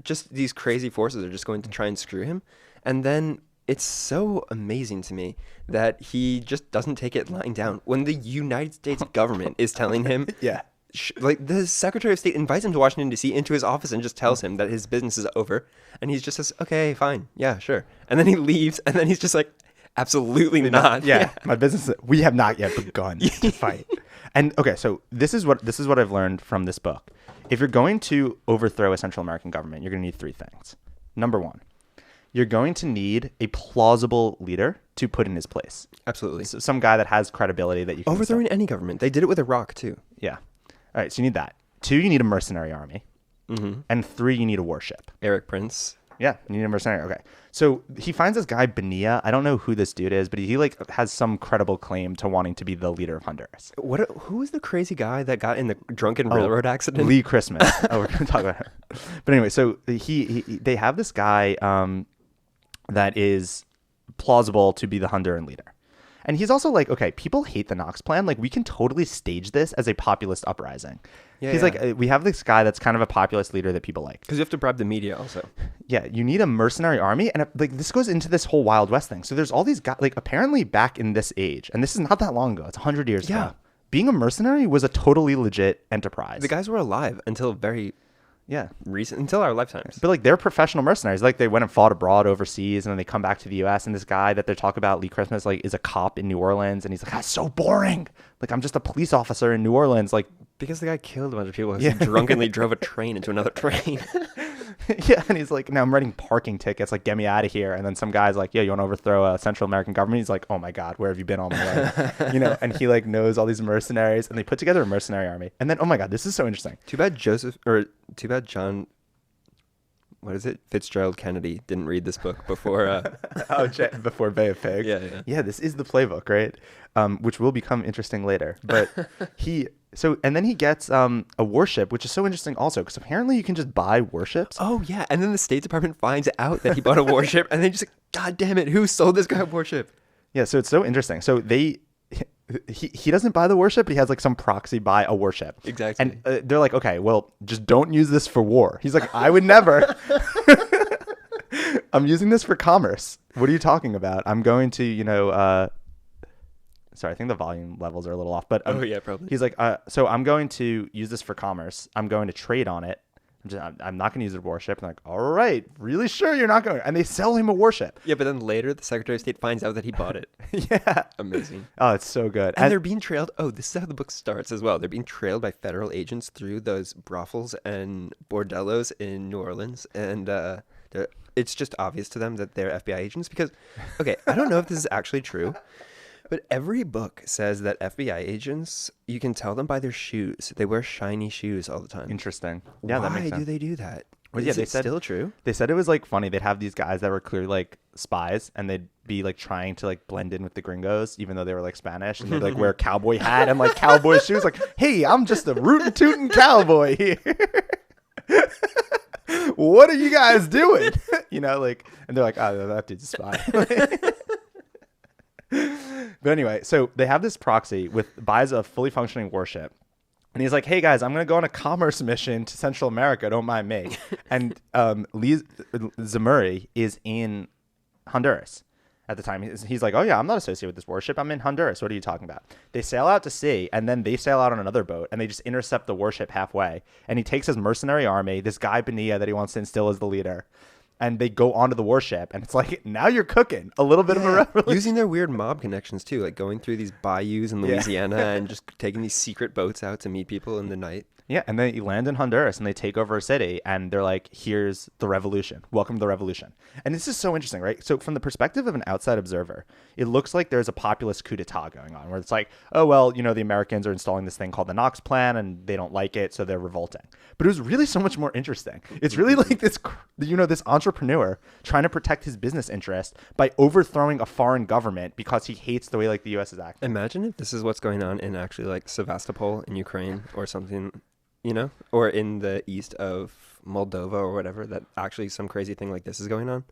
just these crazy forces are just going to try and screw him, and then it's so amazing to me that he just doesn't take it lying down when the United States government is telling him, the Secretary of State invites him to Washington D.C. into his office and just tells him that his business is over, and he just says, okay, fine, yeah, sure, and then he leaves, and then he's just like, absolutely not. Yeah, my business. We have not yet begun to fight. And okay, so this is what I've learned from this book. If you're going to overthrow a Central American government, you're going to need three things. Number one, you're going to need a plausible leader to put in his place. Absolutely. So some guy that has credibility that you can overthrowing any government. They did it with Iraq too. Yeah. All right. So you need that. Two, you need a mercenary army. Mm-hmm. And three, you need a warship. Eric Prince. Yeah, you need a mercenary. Okay. So he finds this guy, Bonilla. I don't know who this dude is, but he has some credible claim to wanting to be the leader of Honduras. Who was the crazy guy that got in the drunken railroad accident? Lee Christmas. We're going to talk about him. But anyway, so they have this guy that is plausible to be the Honduran leader. And he's also like, okay, people hate the Knox Plan. We can totally stage this as a populist uprising. Yeah, he's like, we have this guy that's kind of a populist leader that people like. Because you have to bribe the media also. Yeah, you need a mercenary army. And this goes into this whole Wild West thing. So there's all these guys, apparently back in this age, and this is not that long ago, it's 100 years ago. Being a mercenary was a totally legit enterprise. The guys were alive until very recent, until our lifetimes. But they're professional mercenaries. They went and fought abroad overseas, and then they come back to the U.S. And this guy that they talk about, Lee Christmas, is a cop in New Orleans, and he's like, that's so boring. I'm just a police officer in New Orleans. Because the guy killed a bunch of people. He drunkenly drove a train into another train. Yeah, and he's like, now I'm writing parking tickets. Get me out of here. And then some guy's like, yeah, you want to overthrow a Central American government? He's like, oh my God, where have you been all my life? And he knows all these mercenaries, and they put together a mercenary army. And then, oh my God, this is so interesting. Too bad John what is it? Fitzgerald Kennedy didn't read this book before. Before Bay of Pigs. Yeah. This is the playbook, right? Which will become interesting later. But and then he gets a warship, which is so interesting also because apparently you can just buy warships. Oh yeah, and then the State Department finds out that he bought a warship, and they just like, God damn it, who sold this guy a warship? Yeah, so it's so interesting. So he doesn't buy the warship, but he has like some proxy buy a warship. Exactly. And they're like, okay, well, just don't use this for war. He's like, I would never. I'm using this for commerce. What are you talking about? I'm going to, sorry, I think the volume levels are a little off, but probably. He's like, so I'm going to use this for commerce. I'm going to trade on it. I'm not going to use a warship. I'm like, all right, really sure you're not going? And they sell him a warship. Yeah, but then later the Secretary of State finds out that he bought it. Yeah. Amazing. Oh, it's so good. And they're being trailed. Oh, this is how the book starts as well. They're being trailed by federal agents through those brothels and bordellos in New Orleans. And it's just obvious to them that they're FBI agents because, okay, I don't know if this is actually true. But every book says that FBI agents, you can tell them by their shoes. They wear shiny shoes all the time. Interesting. Yeah, that makes sense. Why do they do that? Well, Is it still true? They said it was like funny. They'd have these guys that were clearly like spies, and they'd be like trying to like blend in with the gringos, even though they were like Spanish, and they'd like wear a cowboy hat and like cowboy shoes. Like, hey, I'm just a rootin' tootin' cowboy here. What are you guys doing? And they're like, oh, that dude's a spy. But anyway, so they have this proxy buys a fully functioning warship. And he's like, hey, guys, I'm going to go on a commerce mission to Central America. Don't mind me. And Zemurray is in Honduras at the time. He's like, oh, yeah, I'm not associated with this warship. I'm in Honduras. What are you talking about? They sail out to sea, and then they sail out on another boat, and they just intercept the warship halfway. And he takes his mercenary army, this guy Bonilla that he wants to instill as the leader, and they go onto the warship, and it's like, now you're cooking a little bit of a revolution. Using their weird mob connections, too, like going through these bayous in Louisiana and just taking these secret boats out to meet people in the night. Yeah, and then you land in Honduras, and they take over a city, and they're like, here's the revolution. Welcome to the revolution. And this is so interesting, right? So from the perspective of an outside observer, it looks like there's a populist coup d'etat going on, where it's like, oh, well, the Americans are installing this thing called the Knox Plan, and they don't like it, so they're revolting. But it was really so much more interesting. It's really like this, this entrepreneur trying to protect his business interest by overthrowing a foreign government because he hates the way like the U.S. is acting. Imagine if this is what's going on in actually like Sevastopol in Ukraine or something. Or in the east of Moldova or whatever, that actually some crazy thing like this is going on,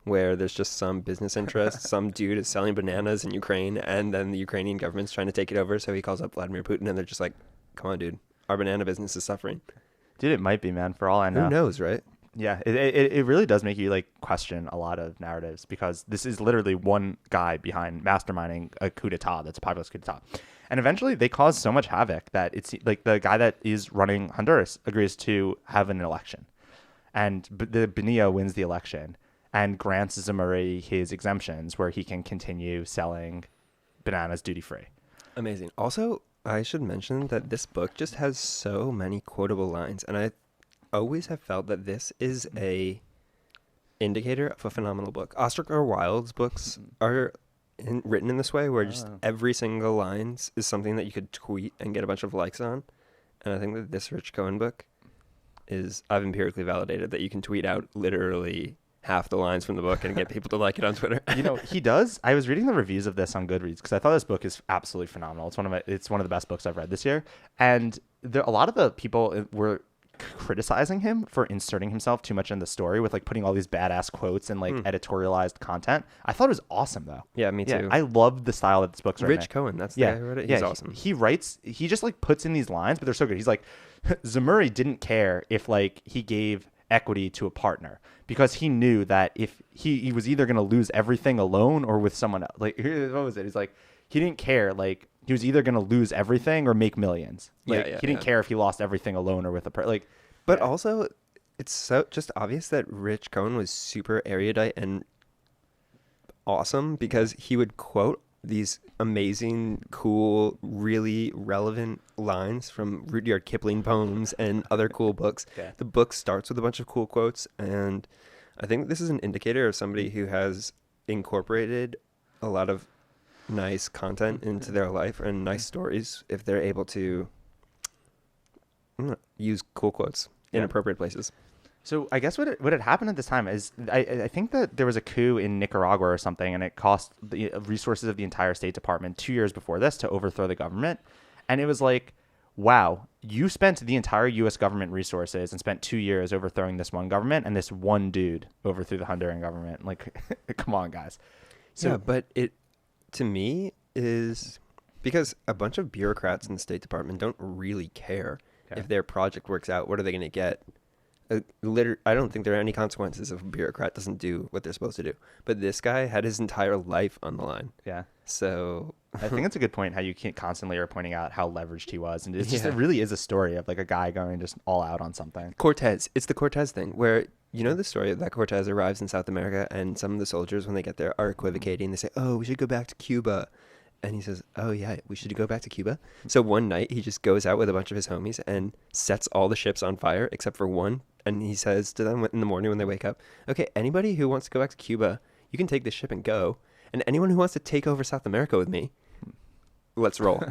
where there's just some business interest, some dude is selling bananas in Ukraine, and then the Ukrainian government's trying to take it over, so he calls up Vladimir Putin, and they're just like, come on, dude, our banana business is suffering. Dude, it might be, man, for all I know. Who knows, right? Yeah, it really does make you like question a lot of narratives because this is literally one guy behind masterminding a coup d'etat that's a populist coup d'etat. And eventually they cause so much havoc that it's like the guy that is running Honduras agrees to have an election. And the Bonilla wins the election and grants Zemurray his exemptions where he can continue selling bananas duty-free. Amazing. Also, I should mention that this book just has so many quotable lines. And I always have felt that this is a indicator of a phenomenal book. Oscar Wilde's books are written in this way where just every single line is something that you could tweet and get a bunch of likes on. And I think that this Rich Cohen book I've empirically validated that you can tweet out literally half the lines from the book and get people to like it on Twitter. He does. I was reading the reviews of this on Goodreads because I thought this book is absolutely phenomenal. It's one of the best books I've read this year. And a lot of the people were criticizing him for inserting himself too much in the story with like putting all these badass quotes and like editorialized content. I thought it was awesome though. Yeah, me too. I love the style that this book's written. Rich Cohen, that's the guy who wrote it. He's awesome. He just like puts in these lines, but they're so good. He's like, Zemurray didn't care if like he gave equity to a partner because he knew that if he was either going to lose everything alone or with someone else. Like, what was it? He's like, he didn't care. Like, he was either going to lose everything or make millions. Like, he didn't care if he lost everything alone or with a person. But also, it's so just obvious that Rich Cohen was super erudite and awesome because he would quote these amazing, cool, really relevant lines from Rudyard Kipling poems and other cool books. Yeah. The book starts with a bunch of cool quotes, and I think this is an indicator of somebody who has incorporated a lot of nice content into their life and nice stories if they're able to use cool quotes in appropriate places. So I guess what had happened at this time is I think that there was a coup in Nicaragua or something, and it cost the resources of the entire State Department 2 years before this to overthrow the government. And it was like, wow, you spent the entire U.S. government resources and spent 2 years overthrowing this one government, and this one dude overthrew the Honduran government. Like, come on, guys. So, Yeah, but it, to me, is because a bunch of bureaucrats in the State Department don't really care if their project works out. What are they going to get? I don't think there are any consequences if a bureaucrat doesn't do what they're supposed to do. But this guy had his entire life on the line. Yeah. So I think it's a good point how you can't constantly are pointing out how leveraged he was. And it's just, it really is a story of like a guy going just all out on something. Cortez. It's the Cortez thing where, you know, the story that Cortez arrives in South America and some of the soldiers, when they get there, are equivocating. They say, oh, we should go back to Cuba. And he says, oh, yeah, we should go back to Cuba. So one night he just goes out with a bunch of his homies and sets all the ships on fire except for one. And he says to them in the morning when they wake up, okay, anybody who wants to go back to Cuba, you can take this ship and go. And anyone who wants to take over South America with me, let's roll.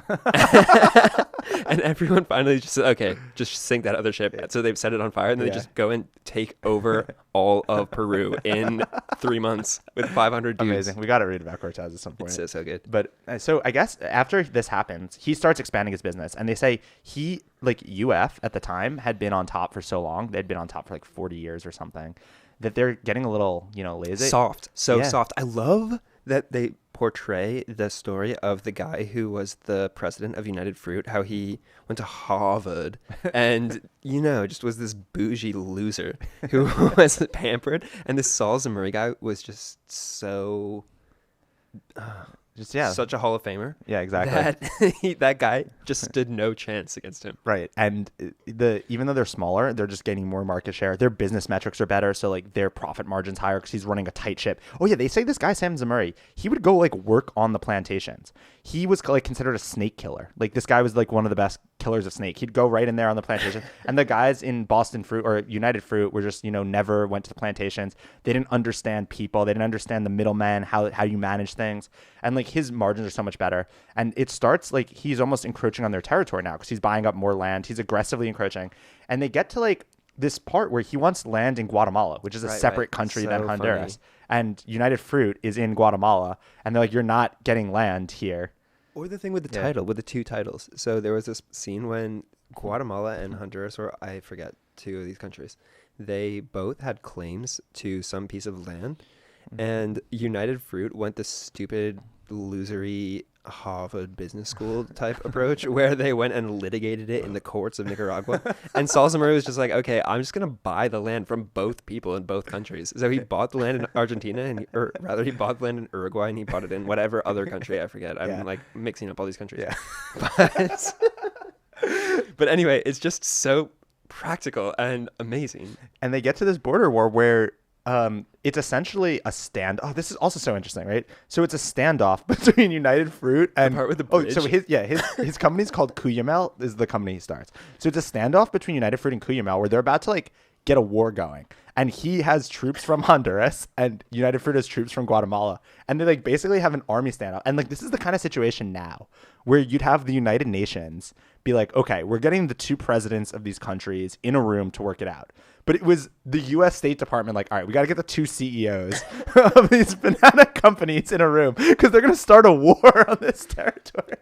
And everyone finally just said, okay, just sink that other ship. So they've set it on fire, and then they just go and take over all of Peru in 3 months with 500 dudes. Amazing. We got to read about Cortez at some point. It's so good. But so I guess after this happens, he starts expanding his business. And they say he, like UF at the time, had been on top for so long. They'd been on top for like 40 years or something, that they're getting a little, lazy. Soft. Soft. I love that they portray the story of the guy who was the president of United Fruit, how he went to Harvard and, just was this bougie loser who was pampered. And this Saul Zemurray guy was just so... such a Hall of Famer. Yeah, exactly. That guy just stood no chance against him. Right. And even though they're smaller, they're just gaining more market share. Their business metrics are better, so like their profit margin's higher because he's running a tight ship. Oh yeah, they say this guy Sam Zemurray, he would go like work on the plantations. He was like considered a snake killer. Like this guy was like one of the best killers of snake. He'd go right in there on the plantation. And the guys in Boston Fruit or United Fruit were just, never went to the plantations. They didn't understand people. They didn't understand the middleman, how you manage things. And like his margins are so much better. And it starts like he's almost encroaching on their territory now because he's buying up more land. He's aggressively encroaching. And they get to like this part where he wants land in Guatemala, which is a separate country than Honduras. Funny. And United Fruit is in Guatemala. And they're like, you're not getting land here. Or the thing with the title, with the two titles. So there was this scene when Guatemala and Honduras, or I forget, two of these countries, they both had claims to some piece of land. And United Fruit went the stupid, losery Harvard Business School type approach where they went and litigated it in the courts of Nicaragua. And Saul Zemurray was just like, okay, I'm just going to buy the land from both people in both countries. So he bought the land in Argentina, or rather he bought the land in Uruguay, and he bought it in whatever other country, I forget. I'm like mixing up all these countries. Yeah. But anyway, it's just so practical and amazing. And they get to this border war where it's essentially a stand. Oh, this is also so interesting, right? So it's a standoff between United Fruit and the part with the bridge. So his company's called Cuyamel is the company he starts. So it's a standoff between United Fruit and Cuyamel where they're about to like get a war going, and he has troops from Honduras and United Fruit has troops from Guatemala, and they like basically have an army standoff. And like this is the kind of situation now where you'd have the United Nations be like, okay, we're getting the two presidents of these countries in a room to work it out. But it was the U.S. State Department like, all right, we got to get the two CEOs of these banana companies in a room because they're going to start a war on this territory.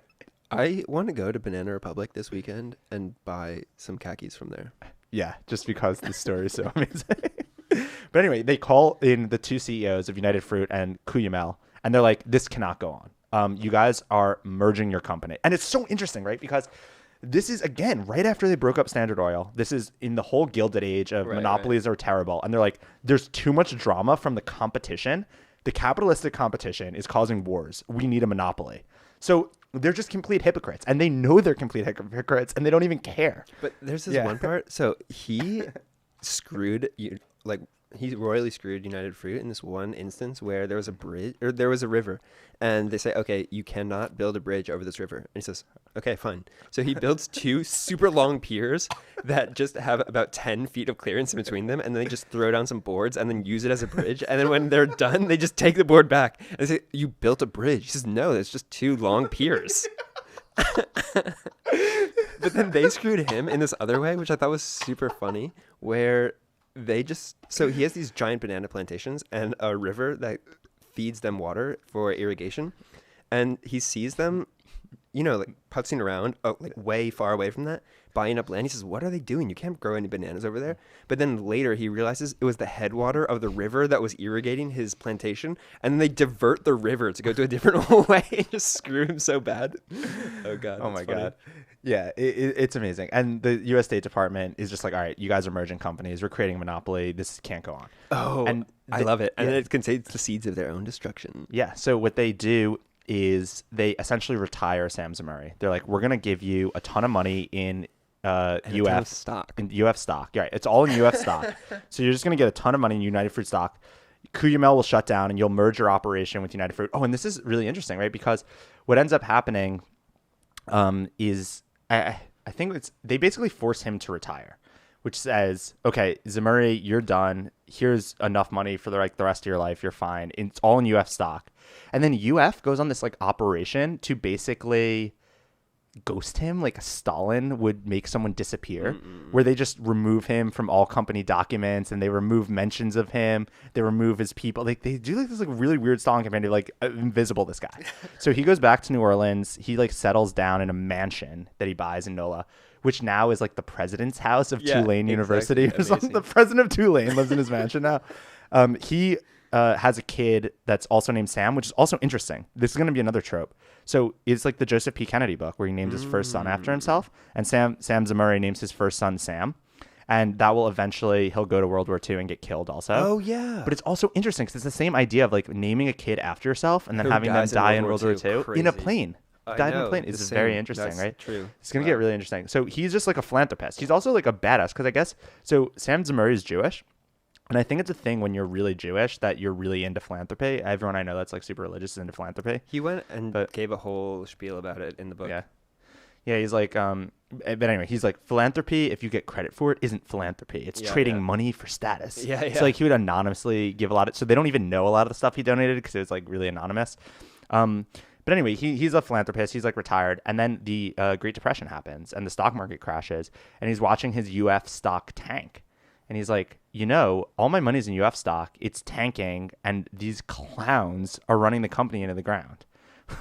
I want to go to Banana Republic this weekend and buy some khakis from there. Yeah, just because the story is so amazing. But anyway, they call in the two CEOs of United Fruit and Cuyamel, and they're like, this cannot go on. You guys are merging your company. And it's so interesting, right? Because this is, again, right after they broke up Standard Oil. This is in the whole Gilded Age of monopolies are terrible. And they're like, there's too much drama from the competition. The capitalistic competition is causing wars. We need a monopoly. So they're just complete hypocrites. And they know they're complete hypocrites, and they don't even care. But there's this one part. So he he royally screwed United Fruit in this one instance where there was a bridge, or there was a river, and they say, okay, you cannot build a bridge over this river. And he says, okay, fine. So he builds two super long piers that just have about 10 feet of clearance in between them, and then they just throw down some boards and then use it as a bridge. And then when they're done, they just take the board back. And they say, you built a bridge. He says, no, it's just two long piers. But then they screwed him in this other way, which I thought was super funny, where So he has these giant banana plantations and a river that feeds them water for irrigation, and he sees them, like putzing around, like way far away from that, buying up land. He says, "What are they doing? You can't grow any bananas over there." But then later he realizes it was the headwater of the river that was irrigating his plantation, and then they divert the river to go to a different way and just screw him so bad. Oh God! Oh my funny. God. Yeah, it's amazing. And the U.S. State Department is just like, all right, you guys are merging companies. We're creating a monopoly. This can't go on. Oh, and I love it. And then it contains the seeds of their own destruction. Yeah. So what they do is they essentially retire Sam Zemurray. They're like, we're going to give you a ton of money in UF stock. In UF stock. Yeah, it's all in UF stock. So you're just going to get a ton of money in United Fruit stock. Cuyamel will shut down and you'll merge your operation with United Fruit. Oh, and this is really interesting, right? Because what ends up happening is I think they basically force him to retire, which says, okay, Zemurray, you're done. Here's enough money for the rest of your life. You're fine. It's all in UF stock. And then UF goes on this like operation to basically ghost him, like Stalin would make someone disappear, where they just remove him from all company documents and they remove mentions of him. They remove his people. Like they do like this like really weird Stalin campaign to like invisible this guy. So he goes back to New Orleans. He like settles down in a mansion that he buys in NOLA, which now is like the president's house of Tulane University or something. The president of Tulane lives in his mansion now. He has a kid that's also named Sam, which is also interesting. This is going to be another trope. So it's like the Joseph P. Kennedy book where he named his first son after himself, and Sam Zemurray names his first son Sam, and that will eventually he'll go to World War II and get killed also. Oh yeah. But it's also interesting because it's the same idea of like naming a kid after yourself and then having them die in World War II in a plane. Died in a plane. It's very interesting, That's right? True. It's gonna get really interesting. So he's just like a philanthropist. He's also like a badass because I guess so. Sam Zemurray is Jewish. And I think it's a thing when you're really Jewish that you're really into philanthropy. Everyone I know that's like super religious is into philanthropy. He went and gave a whole spiel about it in the book. Yeah, he's like, but anyway, he's like, philanthropy, if you get credit for it, isn't philanthropy. It's trading money for status. Yeah. So like he would anonymously give a lot of, so they don't even know a lot of the stuff he donated because it was like really anonymous. But anyway, he's a philanthropist. He's like retired. And then the Great Depression happens and the stock market crashes and he's watching his UF stock tank. And he's like, all my money's in UF stock. It's tanking, and these clowns are running the company into the ground.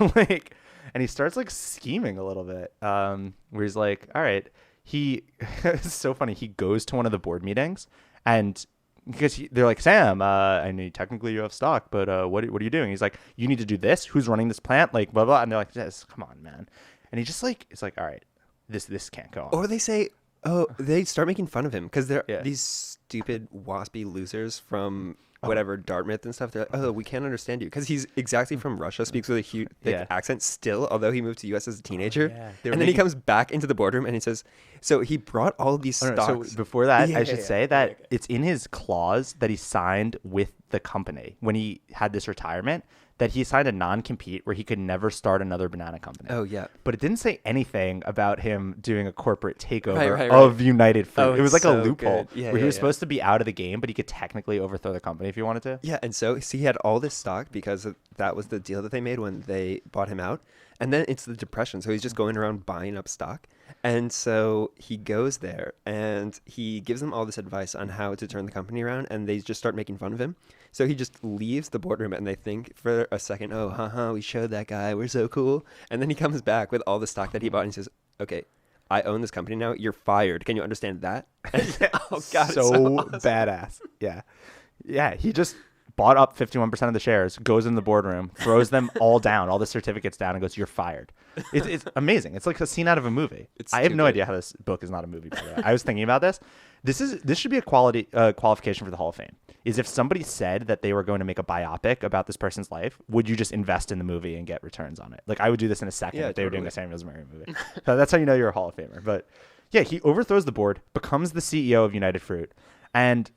And he starts like scheming a little bit. Where he's like, all right, it's so funny. He goes to one of the board meetings, and because they're like, Sam, I know technically you have stock, but what are you doing? He's like, you need to do this. Who's running this plant? Like blah blah. And they're like, yes, come on, man. And he just like, it's like, all right, this can't go on. Or they say. Oh, they start making fun of him because they're these stupid waspy losers from whatever Dartmouth and stuff. They're like, oh, we can't understand you because he's exactly from Russia, speaks with a huge thick accent still, although he moved to U.S. as a teenager. And then he comes back into the boardroom and he says, so he brought all of these stocks. So before that, I should say that it's in his clause that he signed with the company when he had this retirement, that he signed a non-compete where he could never start another banana company. Oh, yeah. But it didn't say anything about him doing a corporate takeover of United Fruit. Oh, it was like so a loophole where he was supposed to be out of the game, but he could technically overthrow the company if he wanted to. Yeah, and so he had all this stock because that was the deal that they made when they bought him out. And then it's the Depression, so he's just going around buying up stock. And so he goes there and he gives them all this advice on how to turn the company around, and they just start making fun of him. So he just leaves the boardroom and they think for a second, oh, we showed that guy, we're so cool. And then he comes back with all the stock that he bought and he says, okay, I own this company now, you're fired. Can you understand that? Oh, God, so awesome. Badass. Yeah, he just bought up 51% of the shares, goes in the boardroom, throws them all down, all the certificates down, and goes, you're fired. It's amazing. It's like a scene out of a movie. I have no idea how this book is not a movie, by the way. I was thinking about this. This should be a qualification for the Hall of Fame. Is if somebody said that they were going to make a biopic about this person's life, would you just invest in the movie and get returns on it? Like, I would do this in a second if they were doing a Samuel Zemurray movie. So that's how you know you're a Hall of Famer. But yeah, he overthrows the board, becomes the CEO of United Fruit, and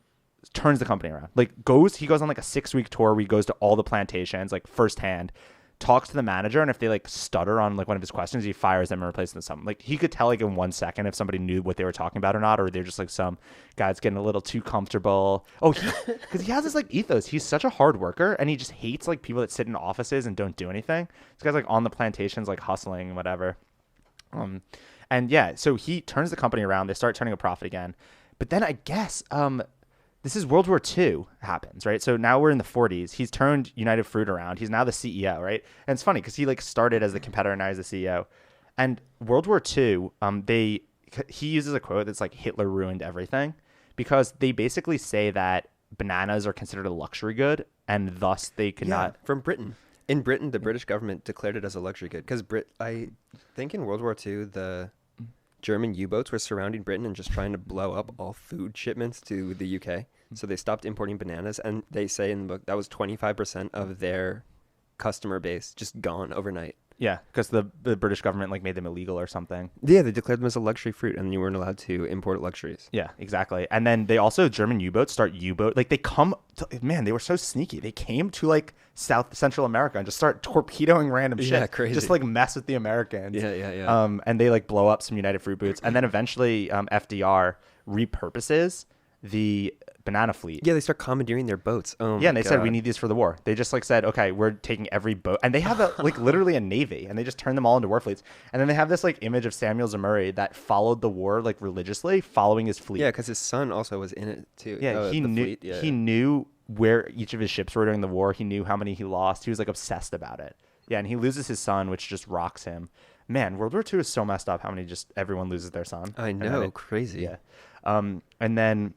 turns the company around. Like he goes on like a 6-week tour where he goes to all the plantations, like firsthand, talks to the manager, and if they like stutter on like one of his questions, he fires them and replaces them with something. Like he could tell like in 1 second if somebody knew what they were talking about or not, or they're just like some guy's getting a little too comfortable. Because he has this like ethos. He's such a hard worker, and he just hates like people that sit in offices and don't do anything. This guy's like on the plantations, like hustling and whatever. And yeah, so he turns the company around. They start turning a profit again, but then I guess this is World War II happens, right? So now we're in the 40s. He's turned United Fruit around. He's now the CEO, right? And it's funny because he like started as the competitor, now he's the CEO. And World War II, he uses a quote that's like Hitler ruined everything, because they basically say that bananas are considered a luxury good, and thus they could not. From Britain. In Britain, the British government declared it as a luxury good because I think in World War II, the German U-boats were surrounding Britain and just trying to blow up all food shipments to the UK. So they stopped importing bananas, and they say in the book that was 25% of their customer base just gone overnight. Yeah, because the British government like made them illegal or something. Yeah, they declared them as a luxury fruit, and you weren't allowed to import luxuries. Yeah, exactly. And then they also, German U-boats start like they come to, man, they were so sneaky. They came to like South Central America and just start torpedoing random shit. Yeah, crazy. Just like mess with the Americans. Yeah. And they like blow up some United Fruit boots. And then eventually FDR repurposes the banana fleet. Yeah, they start commandeering their boats. Oh, yeah, and they God. said, we need these for the war. They just like said, okay, we're taking every boat. And they have like literally a navy, and they just turn them all into war fleets. And then they have this like image of Samuel Zemurray that followed the war like religiously, following his fleet. Yeah, because his son also was in it too. Yeah, he knew fleet, yeah. he knew where each of his ships were during the war. He knew how many he lost. He was like obsessed about it. Yeah, and he loses his son, which just rocks him. Man, World War II is so messed up how many just everyone loses their son. I know, crazy. Yeah. And then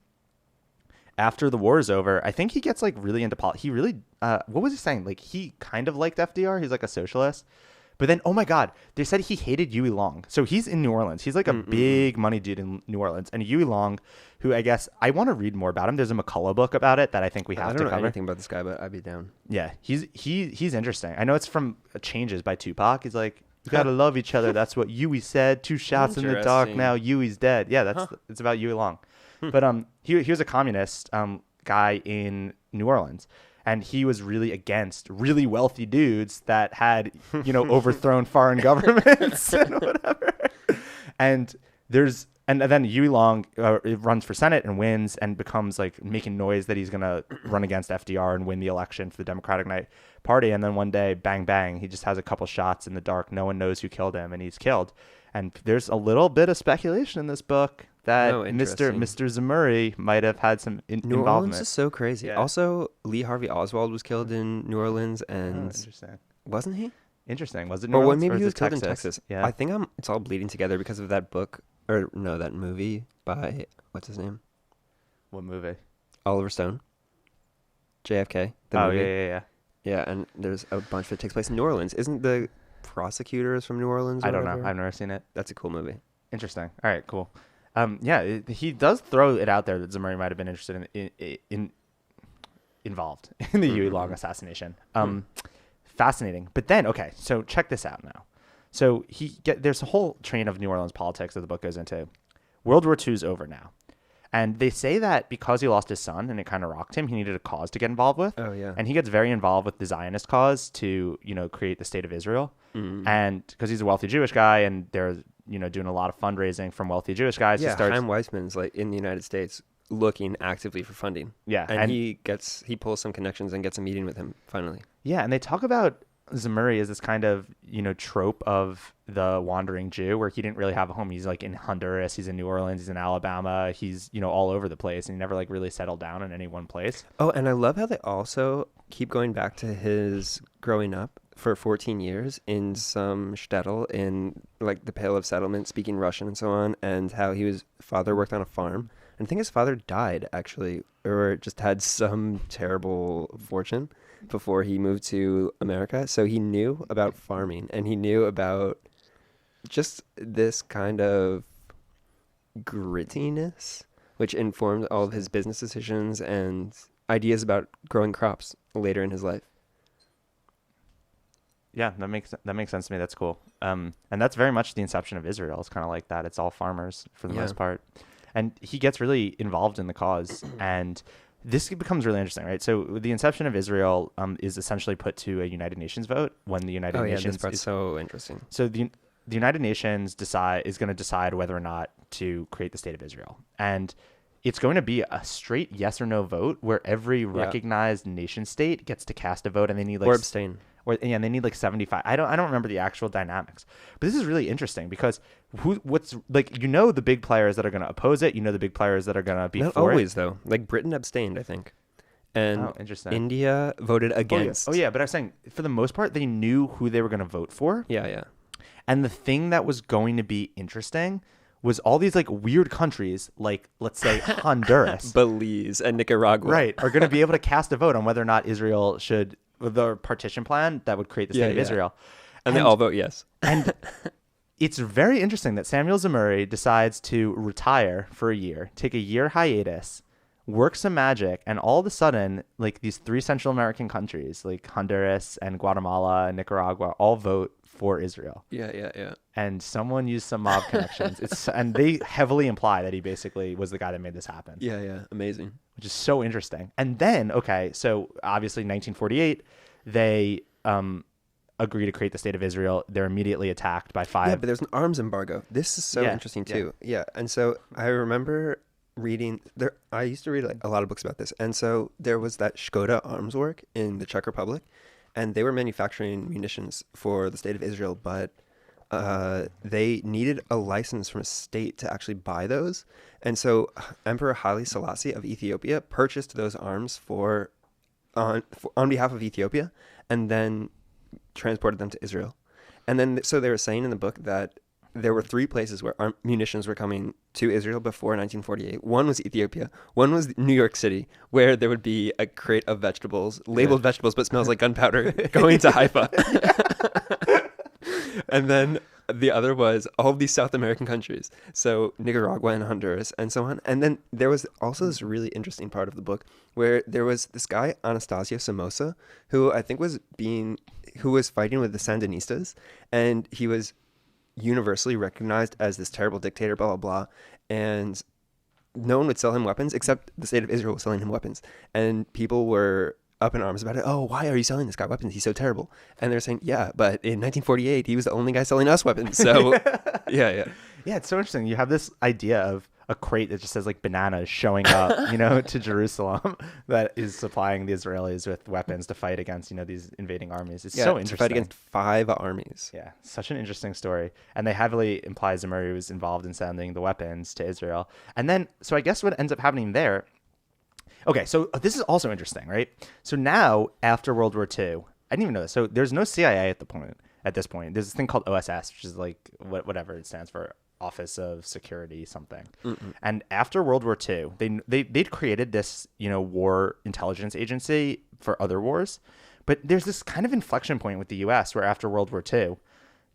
after the war is over, I think he gets like really into politics. He really, what was he saying? Like he kind of liked FDR. He's like a socialist. But then, oh my God, they said he hated Huey Long. So he's in New Orleans. He's like a big money dude in New Orleans. And Huey Long, who I guess, I want to read more about him. There's a McCullough book about it that I think we have to cover. I don't know anything about this guy, but I'd be down. Yeah, he's interesting. I know it's from Changes by Tupac. He's like, you gotta love each other. That's what Huey said. 2 shots in the dark. Now Huey's dead. Yeah, it's about Huey Long. But he was a communist guy in New Orleans, and he was really against really wealthy dudes that had overthrown foreign governments and whatever. And then Huey Long runs for Senate and wins and becomes like making noise that he's gonna run against FDR and win the election for the Democratic Party. And then one day, bang bang, he just has a couple shots in the dark. No one knows who killed him, and he's killed. And there's a little bit of speculation in this book that Mr. Zemurray might have had some New involvement. Orleans is so crazy. Yeah. Also, Lee Harvey Oswald was killed in New Orleans, and interesting. Wasn't he? Interesting. Was it New Orleans? Maybe or he was killed Texas? in Texas. Yeah. I think it's all bleeding together because of that book, or no, that movie by what's his name? What movie? Oliver Stone. JFK. The movie. Yeah. Yeah, and there's a bunch that takes place in New Orleans. Isn't the prosecutors from New Orleans? I don't know. I've never seen it. That's a cool movie. Interesting. All right, cool. He does throw it out there that Zemurray might have been interested in involved in the Huey Long assassination. Fascinating. But then, okay, so check this out now. So there's a whole train of New Orleans politics that the book goes into. World War II is over now. And they say that because he lost his son and it kind of rocked him, he needed a cause to get involved with. Oh, yeah. And he gets very involved with the Zionist cause to, create the state of Israel. And because he's a wealthy Jewish guy, and they're, doing a lot of fundraising from wealthy Jewish guys. Yeah, Chaim Weissman's like in the United States looking actively for funding. Yeah. And he pulls some connections and gets a meeting with him finally. Yeah, and they talk about Zemurray as this kind of, trope of the wandering Jew where he didn't really have a home. He's like in Honduras, he's in New Orleans, he's in Alabama, he's, all over the place, and he never like really settled down in any one place. Oh, and I love how they also keep going back to his growing up for 14 years in some shtetl in like the Pale of Settlement, speaking Russian and so on, and how father worked on a farm. And I think his father died actually, or just had some terrible fortune before he moved to America. So he knew about farming, and he knew about just this kind of grittiness, which informed all of his business decisions and ideas about growing crops later in his life. Yeah, that makes sense to me. That's cool. And that's very much the inception of Israel. It's kind of like that. It's all farmers for the most part. And he gets really involved in the cause. And this becomes really interesting, right? So the inception of Israel is essentially put to a United Nations vote when the United Nations. This part's so interesting. So the United Nations is going to decide whether or not to create the state of Israel. And it's going to be a straight yes or no vote where every recognized nation state gets to cast a vote, and they need like or abstain. and they need like 75. I don't remember the actual dynamics, but this is really interesting because what's like, the big players that are going to oppose it, the big players that are going to be Not for always, it. though. Like Britain abstained, I think. And Interesting. India voted against. Oh yeah, but I was saying for the most part they knew who they were going to vote for. Yeah. And the thing that was going to be interesting was all these like weird countries, like let's say Honduras, Belize, and Nicaragua. right, are going to be able to cast a vote on whether or not Israel should, the partition plan that would create the state of Israel. And they all vote yes. And it's very interesting that Samuel Zemurray decides to retire for a year, take a year hiatus, work some magic, and all of a sudden, like these 3 Central American countries, like Honduras and Guatemala and Nicaragua, all vote for Israel. Yeah. And someone used some mob connections. And they heavily imply that he basically was the guy that made this happen. Yeah. Amazing. Which is so interesting. And then, okay, so obviously 1948, they agree to create the state of Israel. They're immediately attacked by 5. Yeah, but there's an arms embargo. This is so interesting too. Yeah. And so I remember reading there. I used to read like a lot of books about this. And so there was that Škoda arms work in the Czech Republic, and they were manufacturing munitions for the state of Israel, but they needed a license from a state to actually buy those. And so Emperor Haile Selassie of Ethiopia purchased those arms on behalf of Ethiopia, and then transported them to Israel. And then so they were saying in the book that there were 3 places where munitions were coming to Israel before 1948. One was Ethiopia. One was New York City, where there would be a crate of vegetables, labeled vegetables, but smells like gunpowder, going to Haifa. And then the other was all of these South American countries. So Nicaragua and Honduras and so on. And then there was also this really interesting part of the book where there was this guy, Anastasio Somoza, who I think was fighting with the Sandinistas. And he was universally recognized as this terrible dictator, blah, blah, blah. And no one would sell him weapons except the state of Israel was selling him weapons. And people were up in arms about it. Oh, why are you selling this guy weapons? He's so terrible. And they're saying, yeah, but in 1948, he was the only guy selling us weapons. So, yeah. Yeah, it's so interesting. You have this idea of a crate that just says like bananas showing up, to Jerusalem that is supplying the Israelis with weapons to fight against, these invading armies. It's so interesting. To fight against 5 armies. Yeah, such an interesting story. And they heavily imply Zemurray was involved in sending the weapons to Israel. And then, so I guess what ends up happening there. Okay, so this is also interesting, right? So now, after World War II, I didn't even know this. So there's no CIA at this point. There's this thing called OSS, which is like whatever it stands for. Office of Security something. And after World War II, they'd created this war intelligence agency for other wars, but there's this kind of inflection point with the US where after World War II,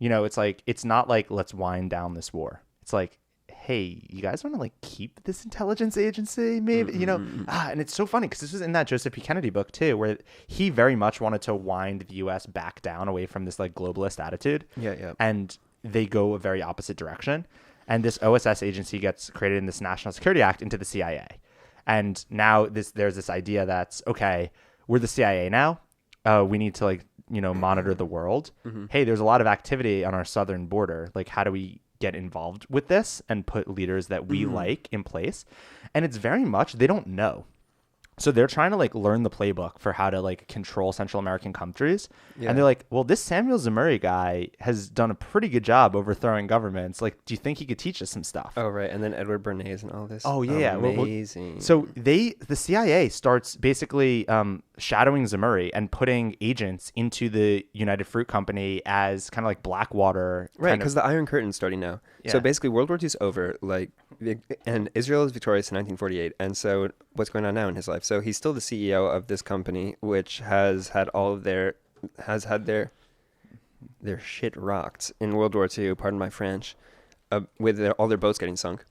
it's like, it's not like let's wind down this war. It's like, hey, you guys want to like keep this intelligence agency maybe, and it's so funny because this was in that Joseph P. Kennedy book too, where he very much wanted to wind the US back down away from this like globalist attitude. Yeah. And they go a very opposite direction. And this OSS agency gets created in this National Security Act into the CIA. And now there's this idea that's, okay, we're the CIA now. We need to monitor the world. Hey, there's a lot of activity on our southern border. Like, how do we get involved with this and put leaders that we like in place? And it's very much, they don't know. So they're trying to like learn the playbook for how to like control Central American countries. Yeah. And they're like, well, this Samuel Zemurray guy has done a pretty good job overthrowing governments. Like, do you think he could teach us some stuff? Oh, right. And then Edward Bernays and all this. Oh, yeah. Amazing. So the CIA starts basically shadowing Zemurray and putting agents into the United Fruit Company as kind of like Blackwater. Right, because the Iron Curtain's starting now. Yeah. So basically World War II's over, and Israel is victorious in 1948. And so what's going on now in his life? So he's still the CEO of this company, which has had their shit rocked in World War II, pardon my French, with all their boats getting sunk.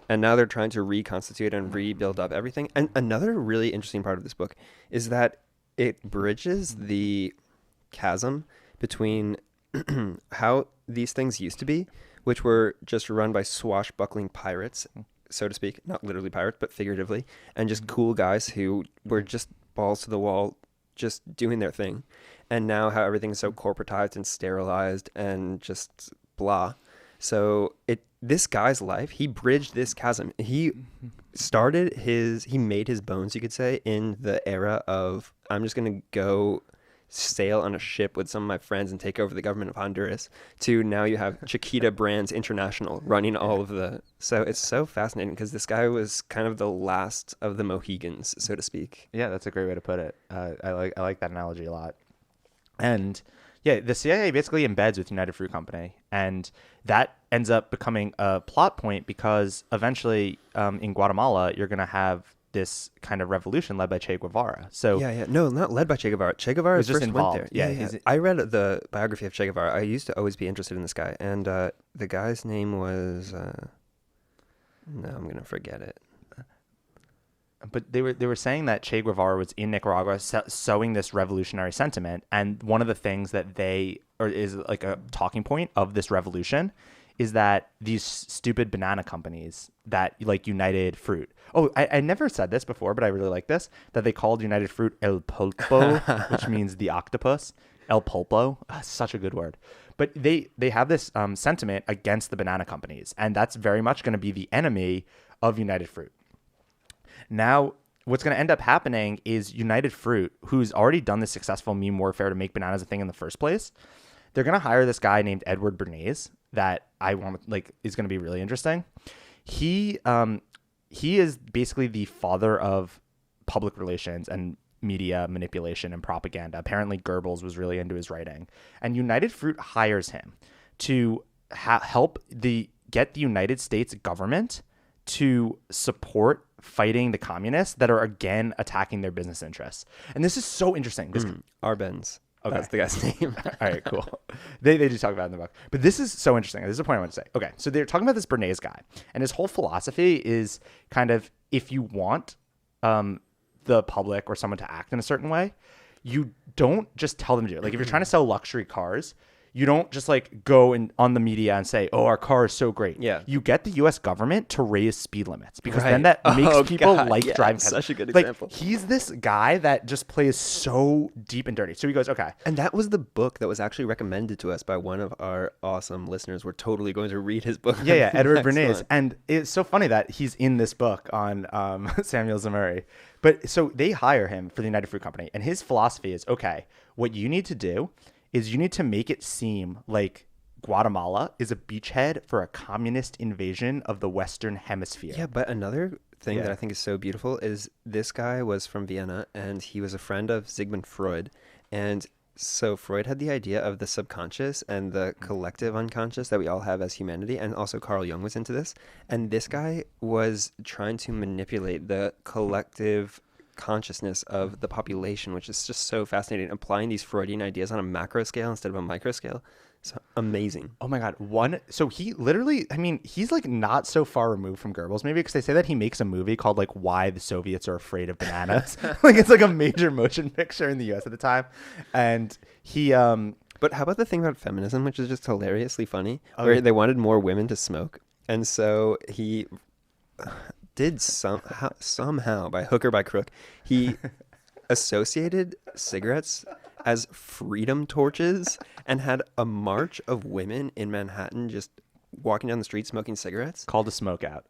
And now they're trying to reconstitute and rebuild up everything. And another really interesting part of this book is that it bridges the chasm between how these things used to be, which were just run by swashbuckling pirates, so to speak, not literally pirates, but figuratively, and just cool guys who were just balls to the wall, just doing their thing. And now how everything's so corporatized and sterilized and just blah. So this guy's life, he bridged this chasm. He made his bones, you could say, in the era of, I'm just going to go sail on a ship with some of my friends and take over the government of Honduras, to now you have Chiquita Brands International running all of the. So it's so fascinating because this guy was kind of the last of the Mohegans, so to speak. Yeah, that's a great way to put it. I like that analogy a lot. And yeah, the CIA basically embeds with United Fruit Company, and that ends up becoming a plot point because eventually in Guatemala you're going to have this kind of revolution led by Che Guevara. So No, not led by Che Guevara. Che Guevara was just first involved. went there. Yeah. I read the biography of Che Guevara. I used to always be interested in this guy, and the guy's name was no, I'm gonna forget it. But they were saying that Che Guevara was in Nicaragua sowing this revolutionary sentiment, and one of the things that is like a talking point of this revolution is that these stupid banana companies that like United Fruit. Oh, I never said this before, but I really like this, that they called United Fruit El Pulpo, which means the octopus. El Pulpo, such a good word. But they have this sentiment against the banana companies, and that's very much going to be the enemy of United Fruit. Now, what's going to end up happening is United Fruit, who's already done this successful meme warfare to make bananas a thing in the first place, they're going to hire this guy named Edward Bernays that is going to be really interesting. He is basically the father of public relations and media manipulation and propaganda. Apparently, Goebbels was really into his writing, and United Fruit hires him to help get the United States government to support fighting the communists that are again attacking their business interests. And this is so interesting. Arbenz. Okay. That's the guy's name. All right, cool. They do talk about it in the book. But this is so interesting. This is the point I want to say. Okay, so they're talking about this Bernays guy. And his whole philosophy is kind of, if you want the public or someone to act in a certain way, you don't just tell them to do it. Like if you're trying to sell luxury cars, you don't just like go on the media and say, "Oh, our car is so great." Yeah. You get the U.S. government to raise speed limits because then that makes people driving. Such a good like, example. He's this guy that just plays so deep and dirty. So he goes, "Okay." And that was the book that was actually recommended to us by one of our awesome listeners. We're totally going to read his book. Yeah, Edward Bernays. And it's so funny that he's in this book on Samuel Zemurray. But so they hire him for the United Fruit Company. And his philosophy is, okay, what you need to do is you need to make it seem like Guatemala is a beachhead for a communist invasion of the Western Hemisphere. Yeah, but another thing that I think is so beautiful is this guy was from Vienna, and he was a friend of Sigmund Freud. And so Freud had the idea of the subconscious and the collective unconscious that we all have as humanity, and also Carl Jung was into this. And this guy was trying to manipulate the collective consciousness of the population, which is just so fascinating, applying these Freudian ideas on a macro scale instead of a micro scale. So amazing. Oh my God. So he literally, I mean, he's like not so far removed from Goebbels, maybe, because they say that he makes a movie called like Why the Soviets Are Afraid of Bananas. Like it's like a major motion picture in the US at the time. And he but how about the thing about feminism, which is just hilariously funny, where they wanted more women to smoke, and so he did somehow by hook or by crook, he associated cigarettes as freedom torches and had a march of women in Manhattan just walking down the street smoking cigarettes. Called a smoke out.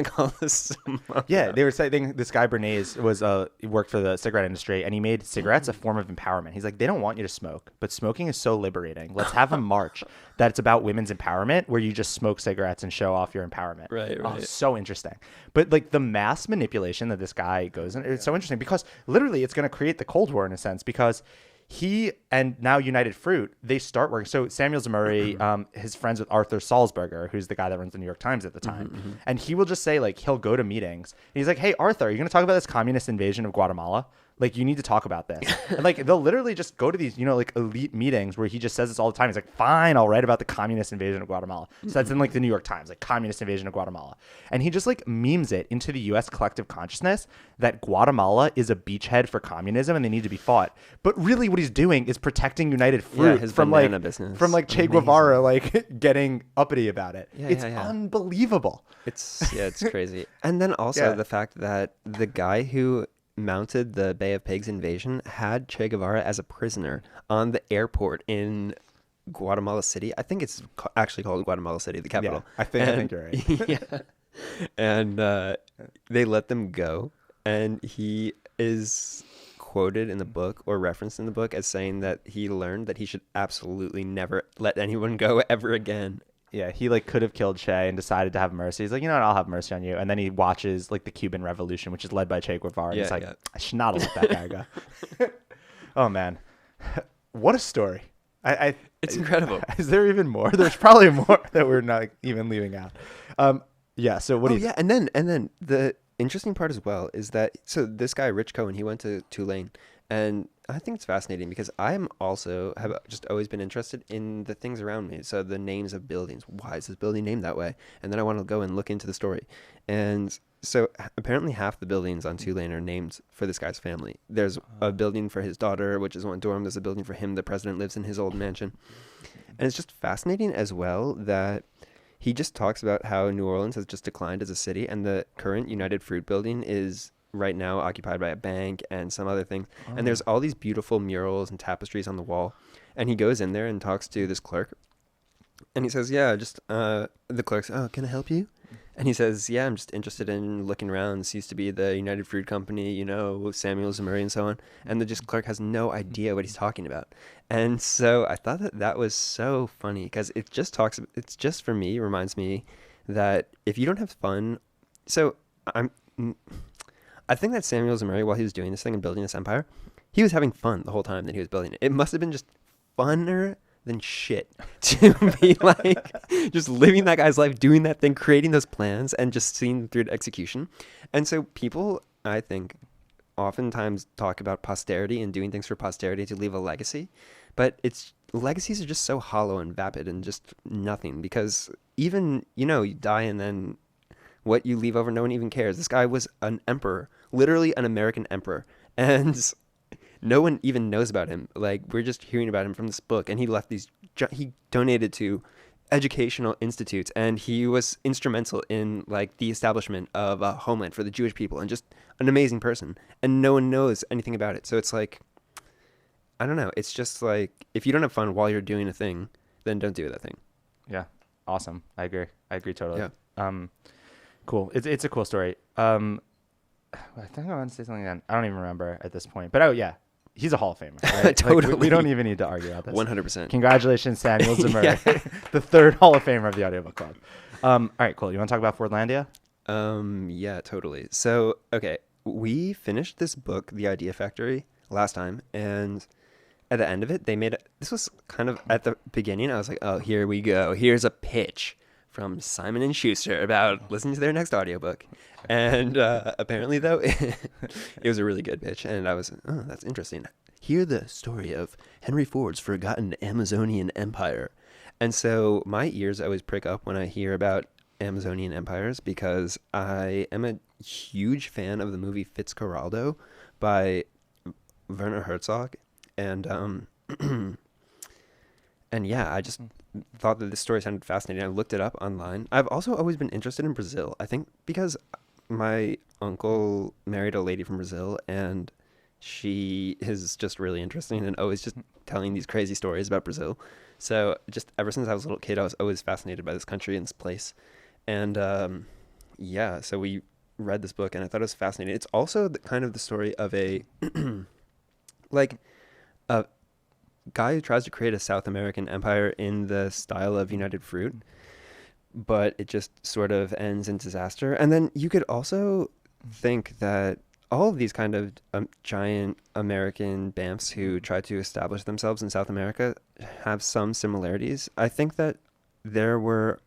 Called a smoke. Yeah, they were saying this guy Bernays he worked for the cigarette industry, and he made cigarettes a form of empowerment. He's like, they don't want you to smoke, but smoking is so liberating. Let's have a march that it's about women's empowerment, where you just smoke cigarettes and show off your empowerment. Right. Oh, so interesting. But like the mass manipulation that this guy goes in, it's so interesting because literally it's going to create the Cold War in a sense, because he and now United Fruit, they start working. So Samuel Zemurray, his friends with Arthur Sulzberger, who's the guy that runs the New York Times at the time. And he will just say, like, he'll go to meetings. And he's like, hey, Arthur, are you going to talk about this communist invasion of Guatemala? Like, you need to talk about this. And like, they'll literally just go to these, like elite meetings where he just says this all the time. He's like, fine, I'll write about the communist invasion of Guatemala. So that's in like the New York Times, like communist invasion of Guatemala. And he just like memes it into the US collective consciousness that Guatemala is a beachhead for communism and they need to be fought. But really what he's doing is protecting United Fruit from like Che Guevara, like getting uppity about it. It's unbelievable. It's crazy. And then also the fact that the guy who mounted the Bay of Pigs invasion had Che Guevara as a prisoner on the airport in Guatemala City. I think it's actually called Guatemala City, the capital. I think you're right. Yeah. And they let them go, and he is quoted in the book or referenced in the book as saying that he learned that he should absolutely never let anyone go ever again. Yeah, he like could have killed Che and decided to have mercy. He's like, you know what, I'll have mercy on you. And then he watches like the Cuban Revolution, which is led by Che Guevara. And he's like, I should not have let that guy go. Oh man, what a story! It's incredible. Is there even more? There's probably more that we're not even leaving out. Yeah. So what do you? Yeah, and then the interesting part as well is that this guy Rich Cohen, he went to Tulane, and I think it's fascinating because have just always been interested in the things around me. So the names of buildings. Why is this building named that way? And then I want to go and look into the story. And so apparently half the buildings on Tulane are named for this guy's family. There's a building for his daughter, which is one dorm. There's a building for him. The president lives in his old mansion. And it's just fascinating as well that he just talks about how New Orleans has just declined as a city, and the current United Fruit building is right now occupied by a bank and some other things. Oh. And there's all these beautiful murals and tapestries on the wall. And he goes in there and talks to this clerk. And he says, yeah, just the clerk's, oh, can I help you? And he says, yeah, I'm just interested in looking around. This used to be the United Fruit Company, you know, Samuel Zemurray and so on. And the clerk has no idea what he's talking about. And so I thought that was so funny because it's just for me, reminds me that if you don't have fun, so I think that Samuel Zemurray, while he was doing this thing and building this empire, he was having fun the whole time that he was building it. It must have been just funner than shit to be like just living that guy's life, doing that thing, creating those plans, and just seeing them through to execution. And so people, I think, oftentimes talk about posterity and doing things for posterity to leave a legacy, but legacies are just so hollow and vapid and just nothing, because even, you die and then what you leave over, no one even cares. This guy was an emperor, literally an American emperor, and no one even knows about him. Like, we're just hearing about him from this book, and he donated to educational institutes, and he was instrumental in like the establishment of a homeland for the Jewish people, and just an amazing person, and no one knows anything about it. So it's like, I don't know. It's just like, if you don't have fun while you're doing a thing, then don't do that thing. Yeah. Awesome. I agree totally. Yeah. Cool. It's a cool story. I think I want to say something again. I don't even remember at this point, but oh yeah, he's a Hall of Famer. Right? Totally. Like, we don't even need to argue about this. 100%. Congratulations, Samuel Zemurray, the third Hall of Famer of the Audiobook Club. All right, cool. You want to talk about Fordlandia? Yeah, totally. So, okay, we finished this book, The Idea Factory, last time, and at the end of it, this was kind of at the beginning, I was like, oh, here we go. Here's a pitch from Simon & Schuster about listening to their next audiobook. And apparently, though, it was a really good pitch. And I was, oh, that's interesting. Hear the story of Henry Ford's forgotten Amazonian empire. And so my ears always prick up when I hear about Amazonian empires, because I am a huge fan of the movie Fitzcarraldo by Werner Herzog. And and yeah, I just thought that this story sounded fascinating. I looked it up online. I've also always been interested in Brazil. I think because my uncle married a lady from Brazil, and she is just really interesting and always just telling these crazy stories about Brazil. So just ever since I was a little kid, I was always fascinated by this country and this place. And yeah, so we read this book, and I thought it was fascinating. It's also kind of the story of a like a guy who tries to create a South American empire in the style of United Fruit, but it just sort of ends in disaster. And then you could also think that all of these kind of giant American BAMFs who try to establish themselves in South America have some similarities. I think that there were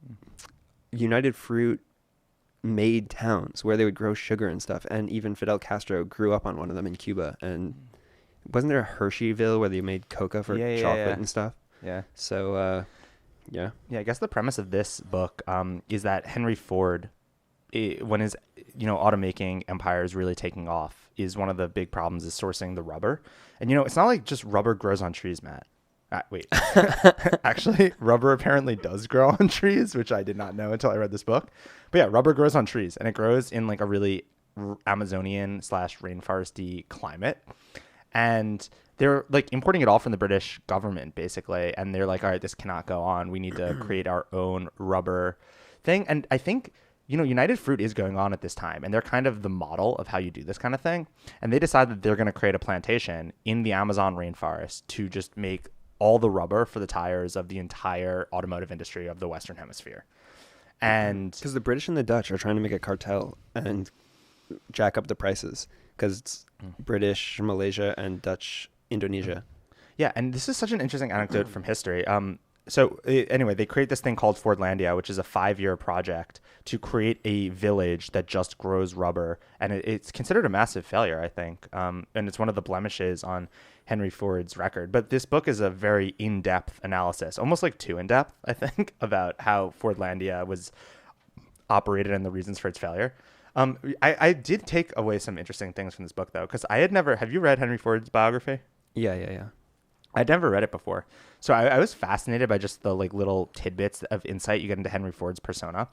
United Fruit made towns where they would grow sugar and stuff, and even Fidel Castro grew up on one of them in Cuba. And wasn't there a Hersheyville where they made coca for chocolate and stuff? Yeah. So, yeah. Yeah, I guess the premise of this book is that Henry Ford, when his automaking empire is really taking off, is one of the big problems is sourcing the rubber. And it's not like just rubber grows on trees, Matt. Wait, actually, rubber apparently does grow on trees, which I did not know until I read this book. But yeah, rubber grows on trees, and it grows in like a really Amazonian / rainforesty climate. And they're like importing it all from the British government, basically. And they're like, all right, this cannot go on. We need to create our own rubber thing. And I think United Fruit is going on at this time, and they're kind of the model of how you do this kind of thing. And they decide that they're going to create a plantation in the Amazon rainforest to just make all the rubber for the tires of the entire automotive industry of the Western Hemisphere. And because the British and the Dutch are trying to make a cartel and jack up the prices because it's British Malaysia and Dutch Indonesia. Yeah, and this is such an interesting anecdote from history. Anyway, they create this thing called Fordlandia, which is a 5-year project to create a village that just grows rubber. And it's considered a massive failure, I think. And it's one of the blemishes on Henry Ford's record. But this book is a very in-depth analysis, almost like too in-depth, I think, about how Fordlandia was operated and the reasons for its failure. I did take away some interesting things from this book, though, because have you read Henry Ford's biography? Yeah. I'd never read it before. So I was fascinated by just the like little tidbits of insight you get into Henry Ford's persona.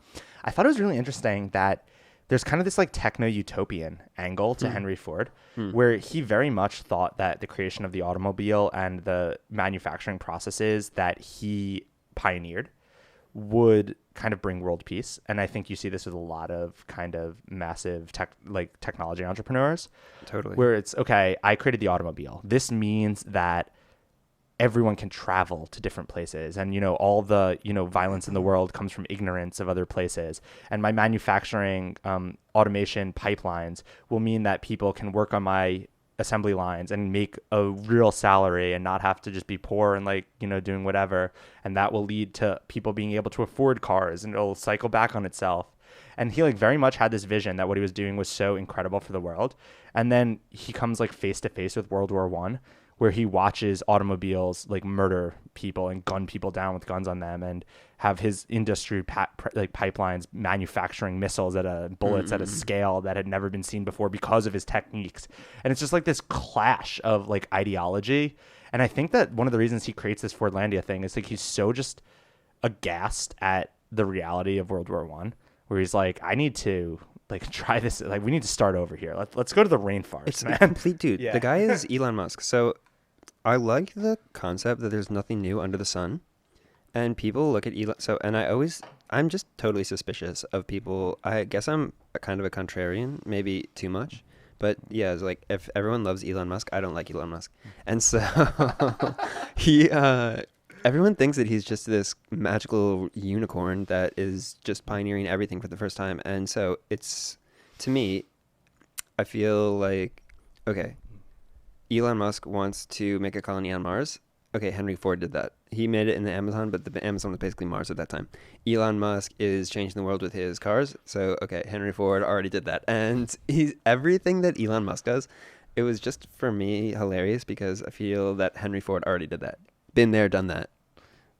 I thought it was really interesting that there's kind of this like techno-utopian angle to Henry Ford, where he very much thought that the creation of the automobile and the manufacturing processes that he pioneered would kind of bring world peace. And I think you see this with a lot of kind of massive technology entrepreneurs. Totally. Where it's, okay, I created the automobile. This means that everyone can travel to different places, and all the violence in the world comes from ignorance of other places, and my manufacturing automation pipelines will mean that people can work on my assembly lines and make a real salary and not have to just be poor and doing whatever, and that will lead to people being able to afford cars, and it'll cycle back on itself. And he very much had this vision that what he was doing was so incredible for the world. And then he comes face to face with World War I, where he watches automobiles murder people and gun people down with guns on them, and have his industry pipelines manufacturing missiles bullets at a scale that had never been seen before because of his techniques. And it's just this clash of ideology. And I think that one of the reasons he creates this Fordlandia thing is he's so just aghast at the reality of World War I, where he's I need to try this. We need to start over here. Let's go to the rainforest. It's man. a complete dude. Yeah. The guy is Elon Musk. So I like the concept that there's nothing new under the sun, and people look at Elon. So, and I'm just totally suspicious of people. I guess I'm kind of a contrarian, maybe too much, but yeah, it's if everyone loves Elon Musk, I don't like Elon Musk, and so everyone thinks that he's just this magical unicorn that is just pioneering everything for the first time. And so to me, I feel okay, Elon Musk wants to make a colony on Mars. Okay, Henry Ford did that. He made it in the Amazon, but the Amazon was basically Mars at that time. Elon Musk is changing the world with his cars. So, okay, Henry Ford already did that. And everything that Elon Musk does, it was just, for me, hilarious because I feel that Henry Ford already did that. Been there, done that.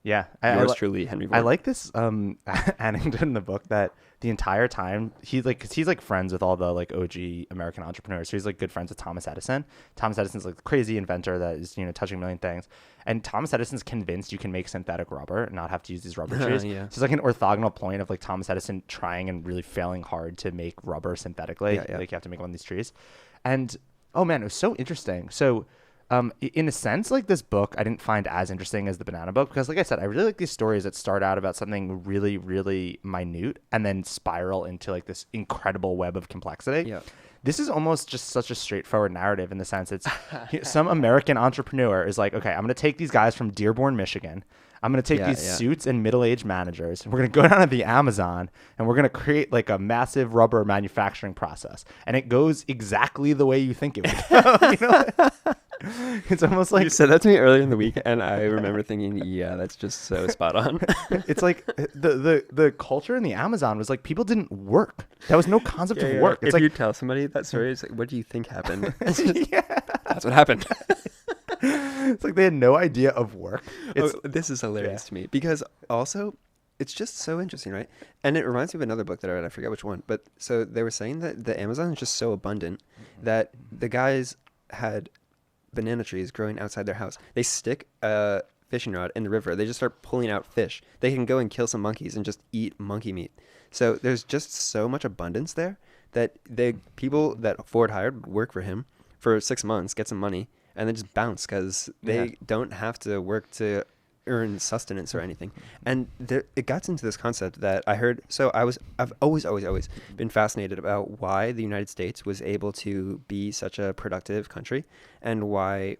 Yeah. Yours truly, Henry Ford. I like this anecdote in the book that the entire time he's friends with all the OG American entrepreneurs. So he's good friends with Thomas Edison. Thomas Edison's the crazy inventor that is touching a million things. And Thomas Edison's convinced you can make synthetic rubber and not have to use these rubber trees. Yeah. So it's an orthogonal point of Thomas Edison trying and really failing hard to make rubber synthetically. Yeah. You have to make one of these trees. And oh man, it was so interesting. So in a sense, this book I didn't find as interesting as the banana book, because like I said, I really like these stories that start out about something really, really minute and then spiral into this incredible web of complexity. Yeah. This is almost just such a straightforward narrative in the sense it's some American entrepreneur is okay, I'm going to take these guys from Dearborn, Michigan. I'm going to take these suits and middle-aged managers, and we're going to go down to the Amazon, and we're going to create a massive rubber manufacturing process. And it goes exactly the way you think it would go. It's almost you said that to me earlier in the week, and I remember thinking, yeah, that's just so spot on. It's the culture in the Amazon was people didn't work. That was no concept of work. It's if you tell somebody that story, it's what do you think happened? Yeah. That's what happened. It's they had no idea of work. This is hilarious to me because also it's just so interesting, right? And it reminds me of another book that I read. I forget which one, but so they were saying that the Amazon is just so abundant that the guys had banana trees growing outside their house. They stick a fishing rod in the river. They just start pulling out fish. They can go and kill some monkeys and just eat monkey meat. So there's just so much abundance there that the people that Ford hired would work for him for 6 months, get some money, and then just bounce because they don't have to work to earn sustenance or anything. And it got into this concept that I heard. So I've always been fascinated about why the United States was able to be such a productive country, and why,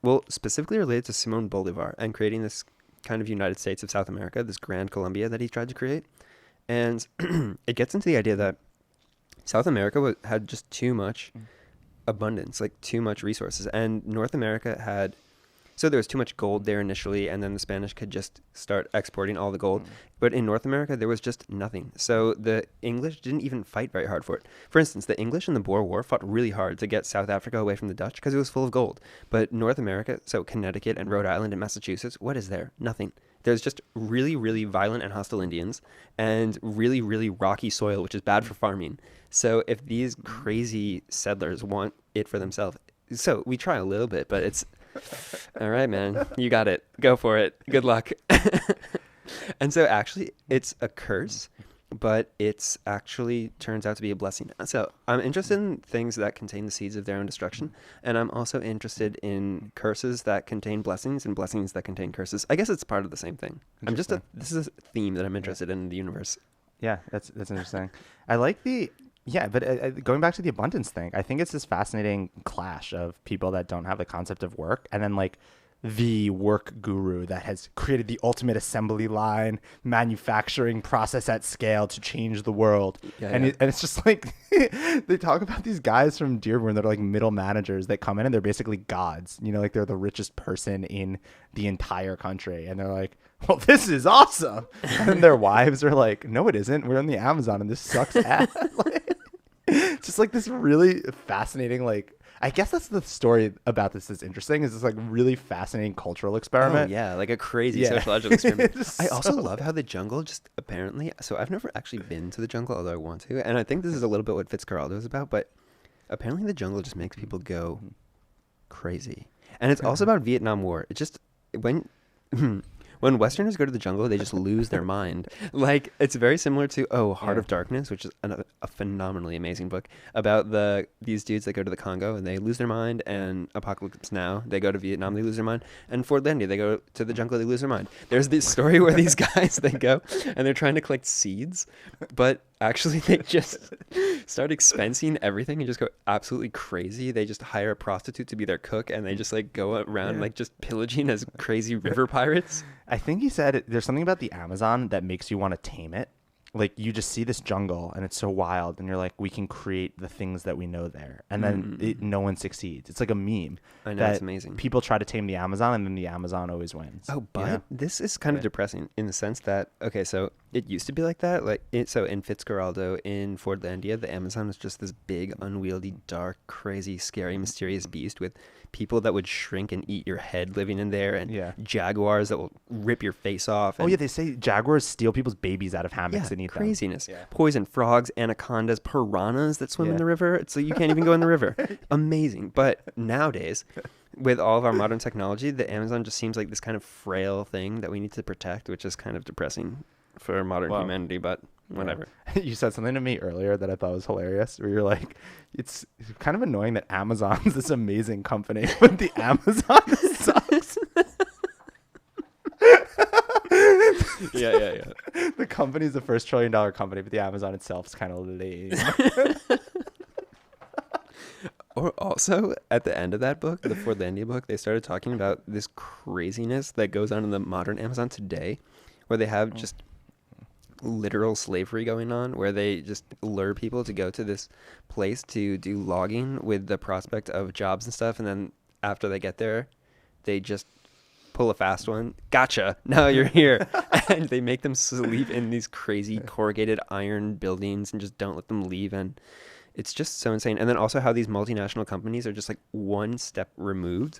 well, specifically related to Simon Bolivar and creating this kind of United States of South America, this Grand Colombia that he tried to create. And it gets into the idea that South America had just too much abundance, like too much resources, and North America had. So there was too much gold there initially, and then the Spanish could just start exporting all the gold. But in North America, there was just nothing. So the English didn't even fight very hard for it. For instance, the English in the Boer War fought really hard to get South Africa away from the Dutch because it was full of gold. But North America, so Connecticut and Rhode Island and Massachusetts, what is there? Nothing. There's just really, really violent and hostile Indians and really, really rocky soil, which is bad for farming. So if these crazy settlers want it for themselves, so we try a little bit, but it's... All right, man, you got it. Go for it. Good luck. And so actually it's a curse, but it's actually turns out to be a blessing. So I'm interested in things that contain the seeds of their own destruction. And I'm also interested in curses that contain blessings and blessings that contain curses. I guess it's part of the same thing. This is a theme that I'm interested in the universe. Yeah, that's interesting. I like but going back to the abundance thing, I think it's this fascinating clash of people that don't have the concept of work, and then like the work guru that has created the ultimate assembly line manufacturing process at scale to change the world. And it's just like they talk about these guys from Dearborn that are like middle managers that come in and they're basically gods, like they're the richest person in the entire country, and they're like, well, this is awesome. And their wives are like, no, it isn't. We're in the Amazon and this sucks ass. It's just like this really fascinating, like, I guess that's the story about this that's interesting, is this like really fascinating cultural experiment. Oh, yeah, like a crazy sociological experiment. I also love how the jungle just apparently, so I've never actually been to the jungle, although I want to. And I think this is a little bit what Fitzcarraldo is about, but apparently the jungle just makes people go crazy. And it's also about Vietnam War. It just, when Westerners go to the jungle, they just lose their mind. Like, it's very similar to, Heart of Darkness, which is a phenomenally amazing book about these dudes that go to the Congo and they lose their mind, and Apocalypse Now, they go to Vietnam, they lose their mind, and Fordlandia, they go to the jungle, they lose their mind. There's this story where these guys, they go and they're trying to collect seeds, but actually they just start expensing everything and just go absolutely crazy. They just hire a prostitute to be their cook, and they just like go around like just pillaging as crazy river pirates. I think he said there's something about the Amazon that makes you want to tame it. Like, you just see this jungle and it's so wild, and you're like, we can create the things that we know there, and then no one succeeds. It's like a meme. I know, it's amazing. People try to tame the Amazon, and then the Amazon always wins. Oh, but this is kind of depressing in the sense that, okay, so it used to be like that. So in Fitzcarraldo, in Fordlandia, the Amazon was just this big, unwieldy, dark, crazy, scary, mysterious beast with people that would shrink and eat your head living in there, and jaguars that will rip your face off. And they say jaguars steal people's babies out of hammocks and eat craziness. them. Poison frogs, anacondas, piranhas that swim in the river. So you can't even go in the river. Amazing. But nowadays, with all of our modern technology, the Amazon just seems like this kind of frail thing that we need to protect, which is kind of depressing for modern humanity, but whatever. You said something to me earlier that I thought was hilarious, where you're like, it's kind of annoying that Amazon's this amazing company, but the Amazon sucks. Yeah. The company's the first $1 trillion company, but the Amazon itself is kind of lame. Or also, at the end of that book, the Fordlandia book, they started talking about this craziness that goes on in the modern Amazon today, where they have just literal slavery going on, where they just lure people to go to this place to do logging with the prospect of jobs and stuff, and then after they get there, they just pull a fast one. Gotcha. Now you're here. And they make them sleep in these crazy corrugated iron buildings and just don't let them leave. And it's just so insane. And then also how these multinational companies are just like one step removed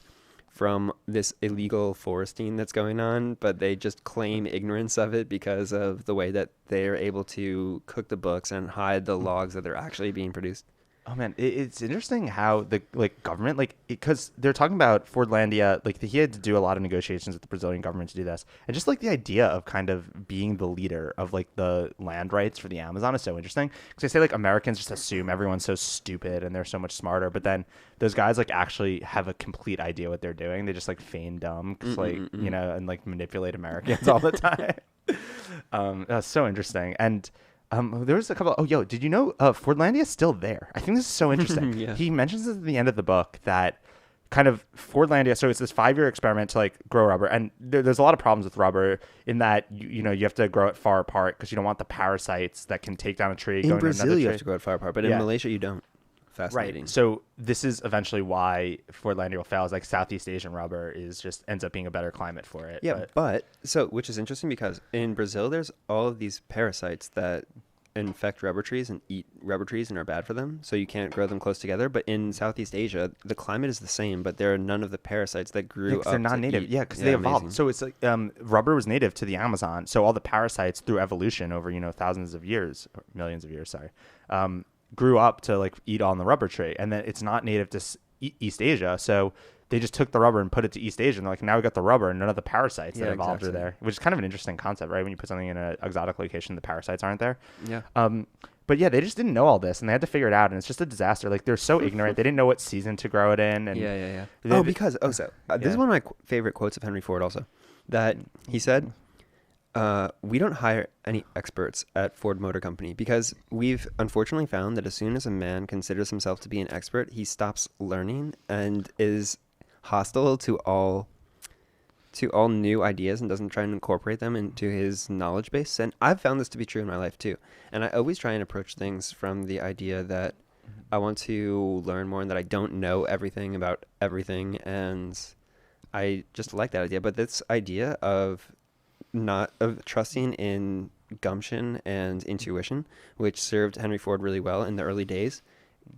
from this illegal foresting that's going on, but they just claim ignorance of it because of the way that they're able to cook the books and hide the logs that are actually being produced. Oh man, it's interesting how the government because they're talking about Fordlandia, he had to do a lot of negotiations with the Brazilian government to do this, and just the idea of kind of being the leader of the land rights for the Amazon is so interesting, because they say Americans just assume everyone's so stupid and they're so much smarter, but then those guys actually have a complete idea what they're doing. They just feign dumb, cause, and manipulate Americans all the time. That's so interesting. And there was a couple. Oh, yo, did you know Fordlandia is still there? I think this is so interesting. Yeah. He mentions at the end of the book that kind of Fordlandia. So it's this 5-year experiment to grow rubber, and there's a lot of problems with rubber in that you have to grow it far apart because you don't want the parasites that can take down a tree. In going Brazil, to another you tree. have to grow it far apart, but in Malaysia, you don't. Fascinating. Right. So this is eventually why Fordlandia will fail. Is Southeast Asian rubber ends up being a better climate for it. Yeah, but which is interesting because in Brazil, there's all of these parasites that infect rubber trees and eat rubber trees and are bad for them. So you can't grow them close together. But in Southeast Asia, the climate is the same, but there are none of the parasites that grew up. They're non-native. Because they evolved. Amazing. So it's rubber was native to the Amazon. So all the parasites through evolution over thousands of years, or millions of years, sorry, grew up to eat on the rubber tree, and then it's not native to East Asia, so they just took the rubber and put it to East Asia, and now we got the rubber and none of the parasites that evolved are there, which is kind of an interesting concept, right? When you put something in an exotic location, the parasites aren't there. Yeah. But yeah, they just didn't know all this, and they had to figure it out, and it's just a disaster. They're so ignorant. They didn't know what season to grow it in. And yeah. This is one of my favorite quotes of Henry Ford also, that he said, we don't hire any experts at Ford Motor Company because we've unfortunately found that as soon as a man considers himself to be an expert, he stops learning and is hostile to all new ideas and doesn't try and incorporate them into his knowledge base. And I've found this to be true in my life too. And I always try and approach things from the idea that I want to learn more and that I don't know everything about everything. And I just like that idea. But this idea of trusting in gumption and intuition, which served Henry Ford really well in the early days,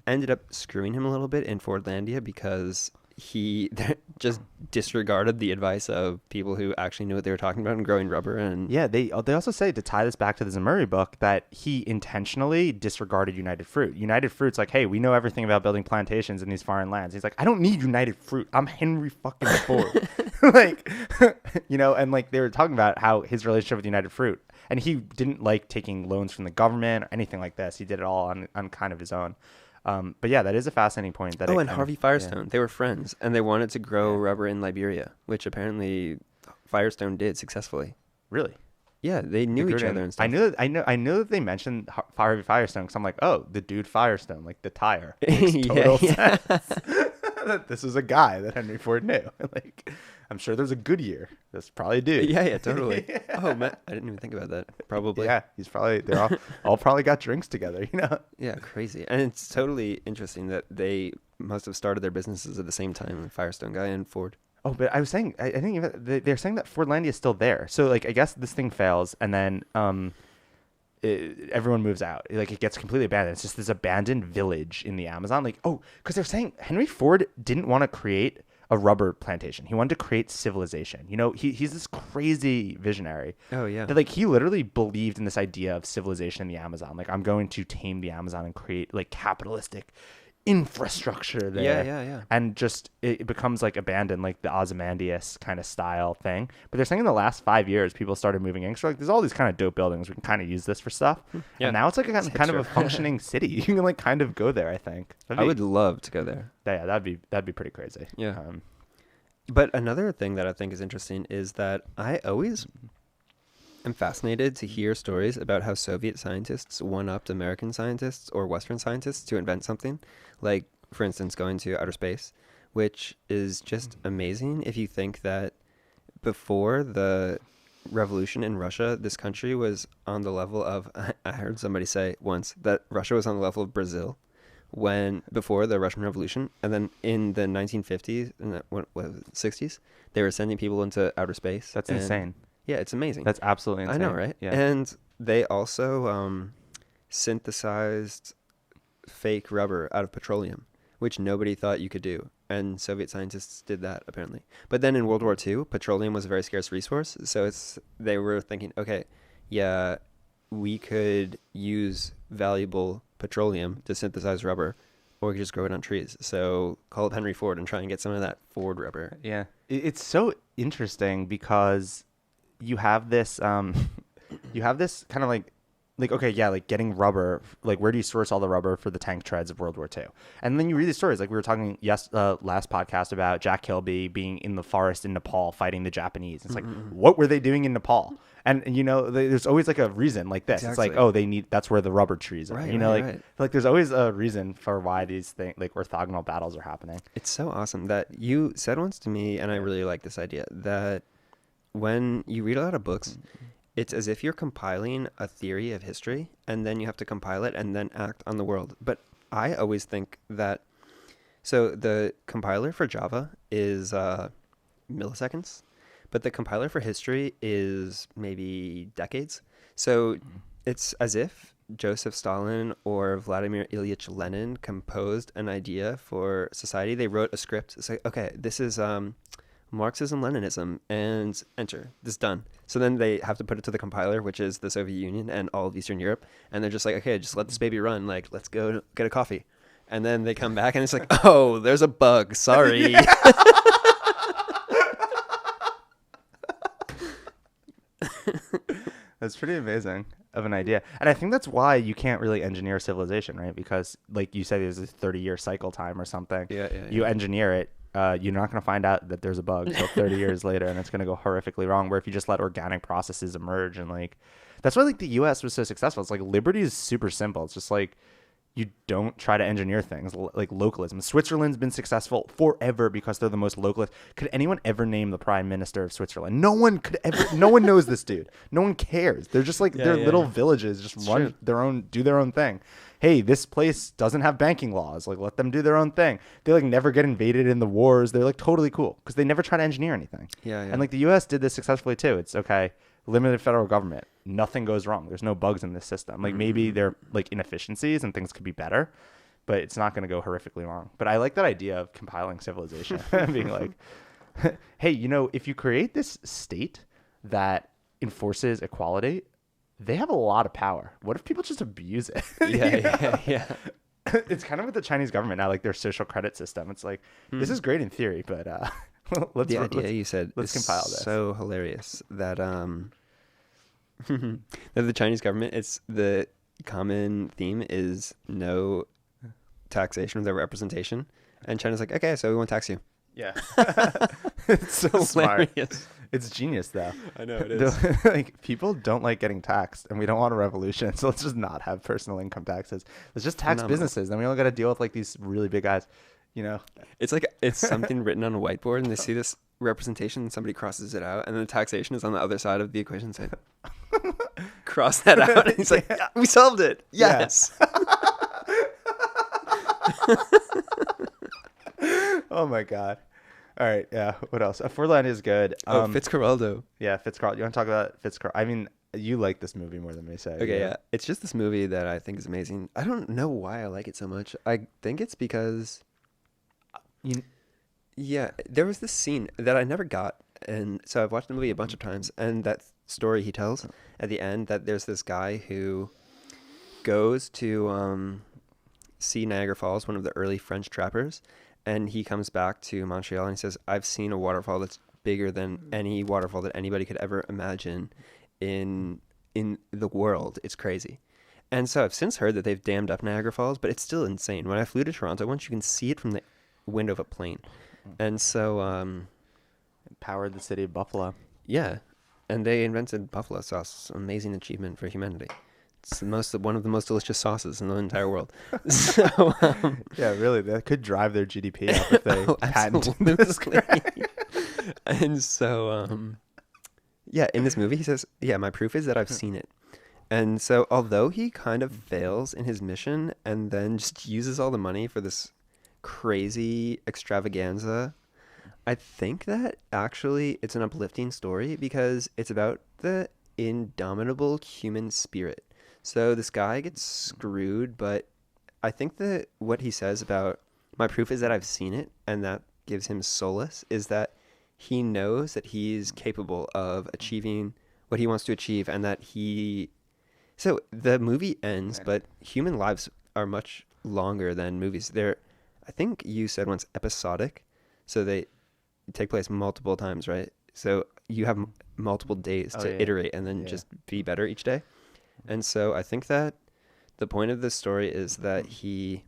ended up screwing him a little bit in Fordlandia because he just disregarded the advice of people who actually knew what they were talking about and growing rubber. And they also say, to tie this back to the Zemurray book, that he intentionally disregarded United Fruit. United Fruit's hey, we know everything about building plantations in these foreign lands. He's I don't need United Fruit. I'm Henry fucking Ford. And they were talking about how his relationship with United Fruit, and he didn't like taking loans from the government or anything like this. He did it all on kind of his own. But yeah, that is a fascinating point. And Harvey Firestone, they were friends, and they wanted to grow rubber in Liberia, which apparently Firestone did successfully. Really? Yeah, they knew each other and stuff. I know that they mentioned Harvey Firestone because I'm oh, the dude Firestone, the tire. Makes total sense. This was a guy that Henry Ford knew. I'm sure there's a Goodyear. That's probably a dude. Yeah, totally. Oh man, I didn't even think about that. Probably. Yeah, they're all probably got drinks together. Yeah, crazy. And it's totally interesting that they must have started their businesses at the same time, Firestone guy and Ford. Oh, but I was saying, I think they're saying that Fordlandia is still there. So I guess this thing fails, and then everyone moves out. It gets completely abandoned. It's just this abandoned village in the Amazon. Because they're saying Henry Ford didn't want to create a rubber plantation. He wanted to create civilization. He's this crazy visionary. Oh yeah. That he literally believed in this idea of civilization in the Amazon. I'm going to tame the Amazon and create capitalistic infrastructure there. Yeah. And just it becomes abandoned, the Ozymandias kind of style thing. But they're saying in the last 5 years, people started moving in. So there's all these kind of dope buildings. We can kind of use this for stuff. Yeah. And now it's kind of a functioning city. You can kind of go there, I think. I would love to go there. Yeah, that'd be pretty crazy. Yeah. But another thing that I think is interesting is that I always am fascinated to hear stories about how Soviet scientists one-upped American scientists or Western scientists to invent something, for instance, going to outer space, which is just amazing if you think that before the revolution in Russia, this country was on the level of, I heard somebody say once that Russia was on the level of Brazil before the Russian Revolution, and then in the 1950s and the 60s, they were sending people into outer space. That's insane. Yeah, it's amazing. That's absolutely insane. I know, right? Yeah. And they also synthesized fake rubber out of petroleum, which nobody thought you could do. And Soviet scientists did that, apparently. But then in World War II, petroleum was a very scarce resource. So they were thinking, okay, we could use valuable petroleum to synthesize rubber, or we could just grow it on trees. So call up Henry Ford and try and get some of that Ford rubber. Yeah. It's so interesting because you have this you have this kind of like okay, yeah, like getting rubber, like where do you source all the rubber for the tank treads of World War II? And then you read these stories, like we were talking last podcast about Jack Kilby being in the forest in Nepal fighting the Japanese. It's like, what were they doing in Nepal? And you know, there's always like a reason like this. Exactly. It's like, oh, that's where the rubber trees are. Right, you know, right. like there's always a reason for why these things, like orthogonal battles are happening. It's so awesome that you said once to me, and I really like this idea, that when you read a lot of books, it's as if you're compiling a theory of history, and then you have to compile it and then act on the world. But I always think that, so the compiler for Java is milliseconds, but the compiler for history is maybe decades. So it's as if Joseph Stalin or Vladimir Ilyich Lenin composed an idea for society. They wrote a script. It's like, okay, this is Marxism, Leninism, and enter. This is done. So then they have to put it to the compiler, which is the Soviet Union and all of Eastern Europe. And they're just like, okay, just let this baby run. Like, let's go get a coffee. And then they come back and it's like, oh, there's a bug. Sorry. That's pretty amazing of an idea. And I think that's why you can't really engineer civilization, right? Because like you said, there's a 30-year cycle time or something. Yeah. You engineer it. You're not going to find out that there's a bug until 30 years later, and it's going to go horrifically wrong. Where if you just let organic processes emerge, and like that's why like the U.S. was so successful. It's like liberty is super simple. It's just like you don't try to engineer things like localism. Switzerland's been successful forever because they're the most localist. Could anyone ever name the prime minister of Switzerland? No one could ever. No one knows this dude. No one cares. They're just like their little villages, just run their own, do their own thing. Hey, this place doesn't have banking laws. Like, let them do their own thing. They like never get invaded in the wars. They're like totally cool because they never try to engineer anything. Yeah. And like the U.S. did this successfully too. It's okay. Limited federal government. Nothing goes wrong. There's no bugs in this system. Like maybe there are like inefficiencies and things could be better, but it's not going to go horrifically wrong. But I like that idea of compiling civilization and being like, hey, you know, if you create this state that enforces equality, they have a lot of power. What if people just abuse it? Yeah. It's kind of with the Chinese government now, like their social credit system. It's like, this is great in theory, but let's compile this. So hilarious that that the Chinese government, it's the common theme is no taxation without representation, and China's like, okay, so we won't tax you. Yeah. It's so smart. It's genius though. I know it is. Like people don't like getting taxed, and we don't want a revolution, so let's just not have personal income taxes. Let's just tax businesses. Then we only got to deal with like these really big guys. You know, it's like it's something written on a whiteboard, and they see this representation, and somebody crosses it out, and then the taxation is on the other side of the equation. Saying, cross that out. And he's like, yeah, we solved it. Yes. Oh my god. All right, yeah. What else? Fordlandia is good. Fitzcarraldo. Yeah, Fitzcarraldo. You want to talk about Fitzcarraldo? I mean, you like this movie more than me, so. Okay, yeah. It's just this movie that I think is amazing. I don't know why I like it so much. I think it's because, there was this scene that I never got, and so I've watched the movie a bunch of times, and that story he tells at the end that there's this guy who goes to see Niagara Falls, one of the early French trappers. And he comes back to Montreal and he says, I've seen a waterfall that's bigger than any waterfall that anybody could ever imagine in the world. It's crazy. And so I've since heard that they've dammed up Niagara Falls, but it's still insane. When I flew to Toronto once, you can see it from the window of a plane. And so it powered the city of Buffalo. Yeah. And they invented buffalo sauce. Amazing achievement for humanity. It's one of the most delicious sauces in the entire world. So, yeah, really, that could drive their GDP up if they patented this. And so, in this movie, he says, "Yeah, my proof is that I've seen it." And so, although he kind of fails in his mission and then just uses all the money for this crazy extravaganza, I think that actually it's an uplifting story because it's about the indomitable human spirit. So this guy gets screwed, but I think that what he says about my proof is that I've seen it, and that gives him solace, is that he knows that he's capable of achieving what he wants to achieve, and that so the movie ends, but human lives are much longer than movies. They're, I think you said once, episodic, so they take place multiple times, right? So you have multiple days to iterate and then just be better each day. And so I think that the point of this story is that he,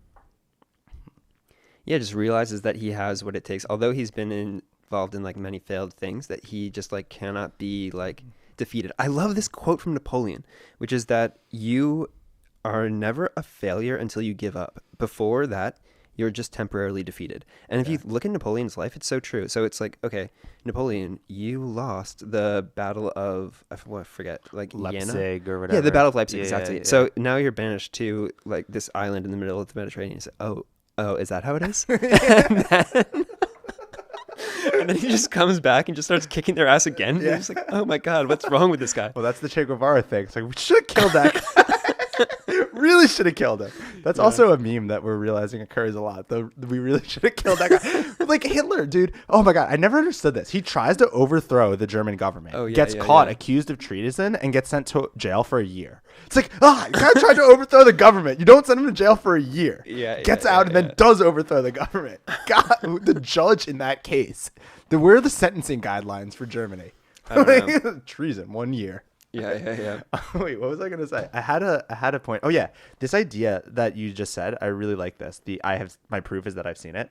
just realizes that he has what it takes. Although he's been involved in like many failed things, that he just like cannot be like defeated. I love this quote from Napoleon, which is that you are never a failure until you give up. Before that, you're just temporarily defeated. And if you look at Napoleon's life, it's so true. So it's like, okay, Napoleon, you lost the battle of, I forget, like Leipzig or whatever. Yeah, the Battle of Leipzig, exactly. Yeah. So now you're banished to like this island in the middle of the Mediterranean. You say, oh, is that how it is? And then he just comes back and just starts kicking their ass again. Yeah. And you're just like, oh my God, what's wrong with this guy? Well, that's the Che Guevara thing. It's like, we should have killed that guy. Really should have killed him. That's also a meme that we're realizing occurs a lot. We really should have killed that guy. Like Hitler, dude. Oh my God, I never understood this. He tries to overthrow the German government, gets caught, accused of treason, and gets sent to jail for a year. It's like, you guy tried to overthrow the government. You don't send him to jail for a year. Gets out and then does overthrow the government. God, the judge in that case. Where are the sentencing guidelines for Germany? Treason, 1 year. Yeah. Wait, what was I gonna say? I had a point. Oh yeah, this idea that you just said, I really like this. My proof is that I've seen it.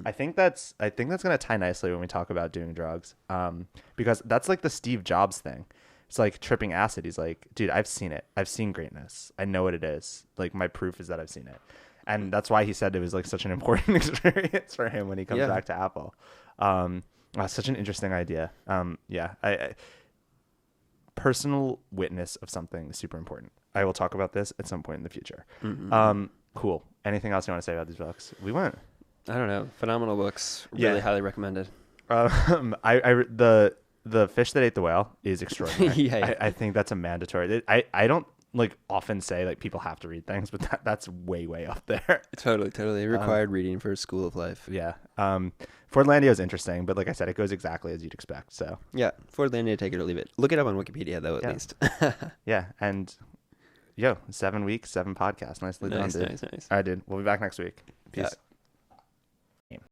I think that's gonna tie nicely when we talk about doing drugs. Because that's like the Steve Jobs thing. It's like tripping acid. He's like, dude, I've seen it. I've seen greatness. I know what it is. Like my proof is that I've seen it, and that's why he said it was like such an important experience for him when he comes back to Apple. Such an interesting idea. I personal witness of something is super important. I will talk about this at some point in the future. Cool. Anything else you want to say about these books? I don't know. Phenomenal books. Really highly recommended. The Fish That Ate the Whale is extraordinary. I think that's a mandatory. I don't like often say like people have to read things, but that's way up there. Totally required reading for School of Life. Fordlandia is interesting, but like I said, it goes exactly as you'd expect. So Fordlandia, take it or leave it. Look it up on Wikipedia though, at least. And 7 weeks, 7 podcasts. Nicely done, dude. Nice. All right, dude. We'll be back next week. Peace.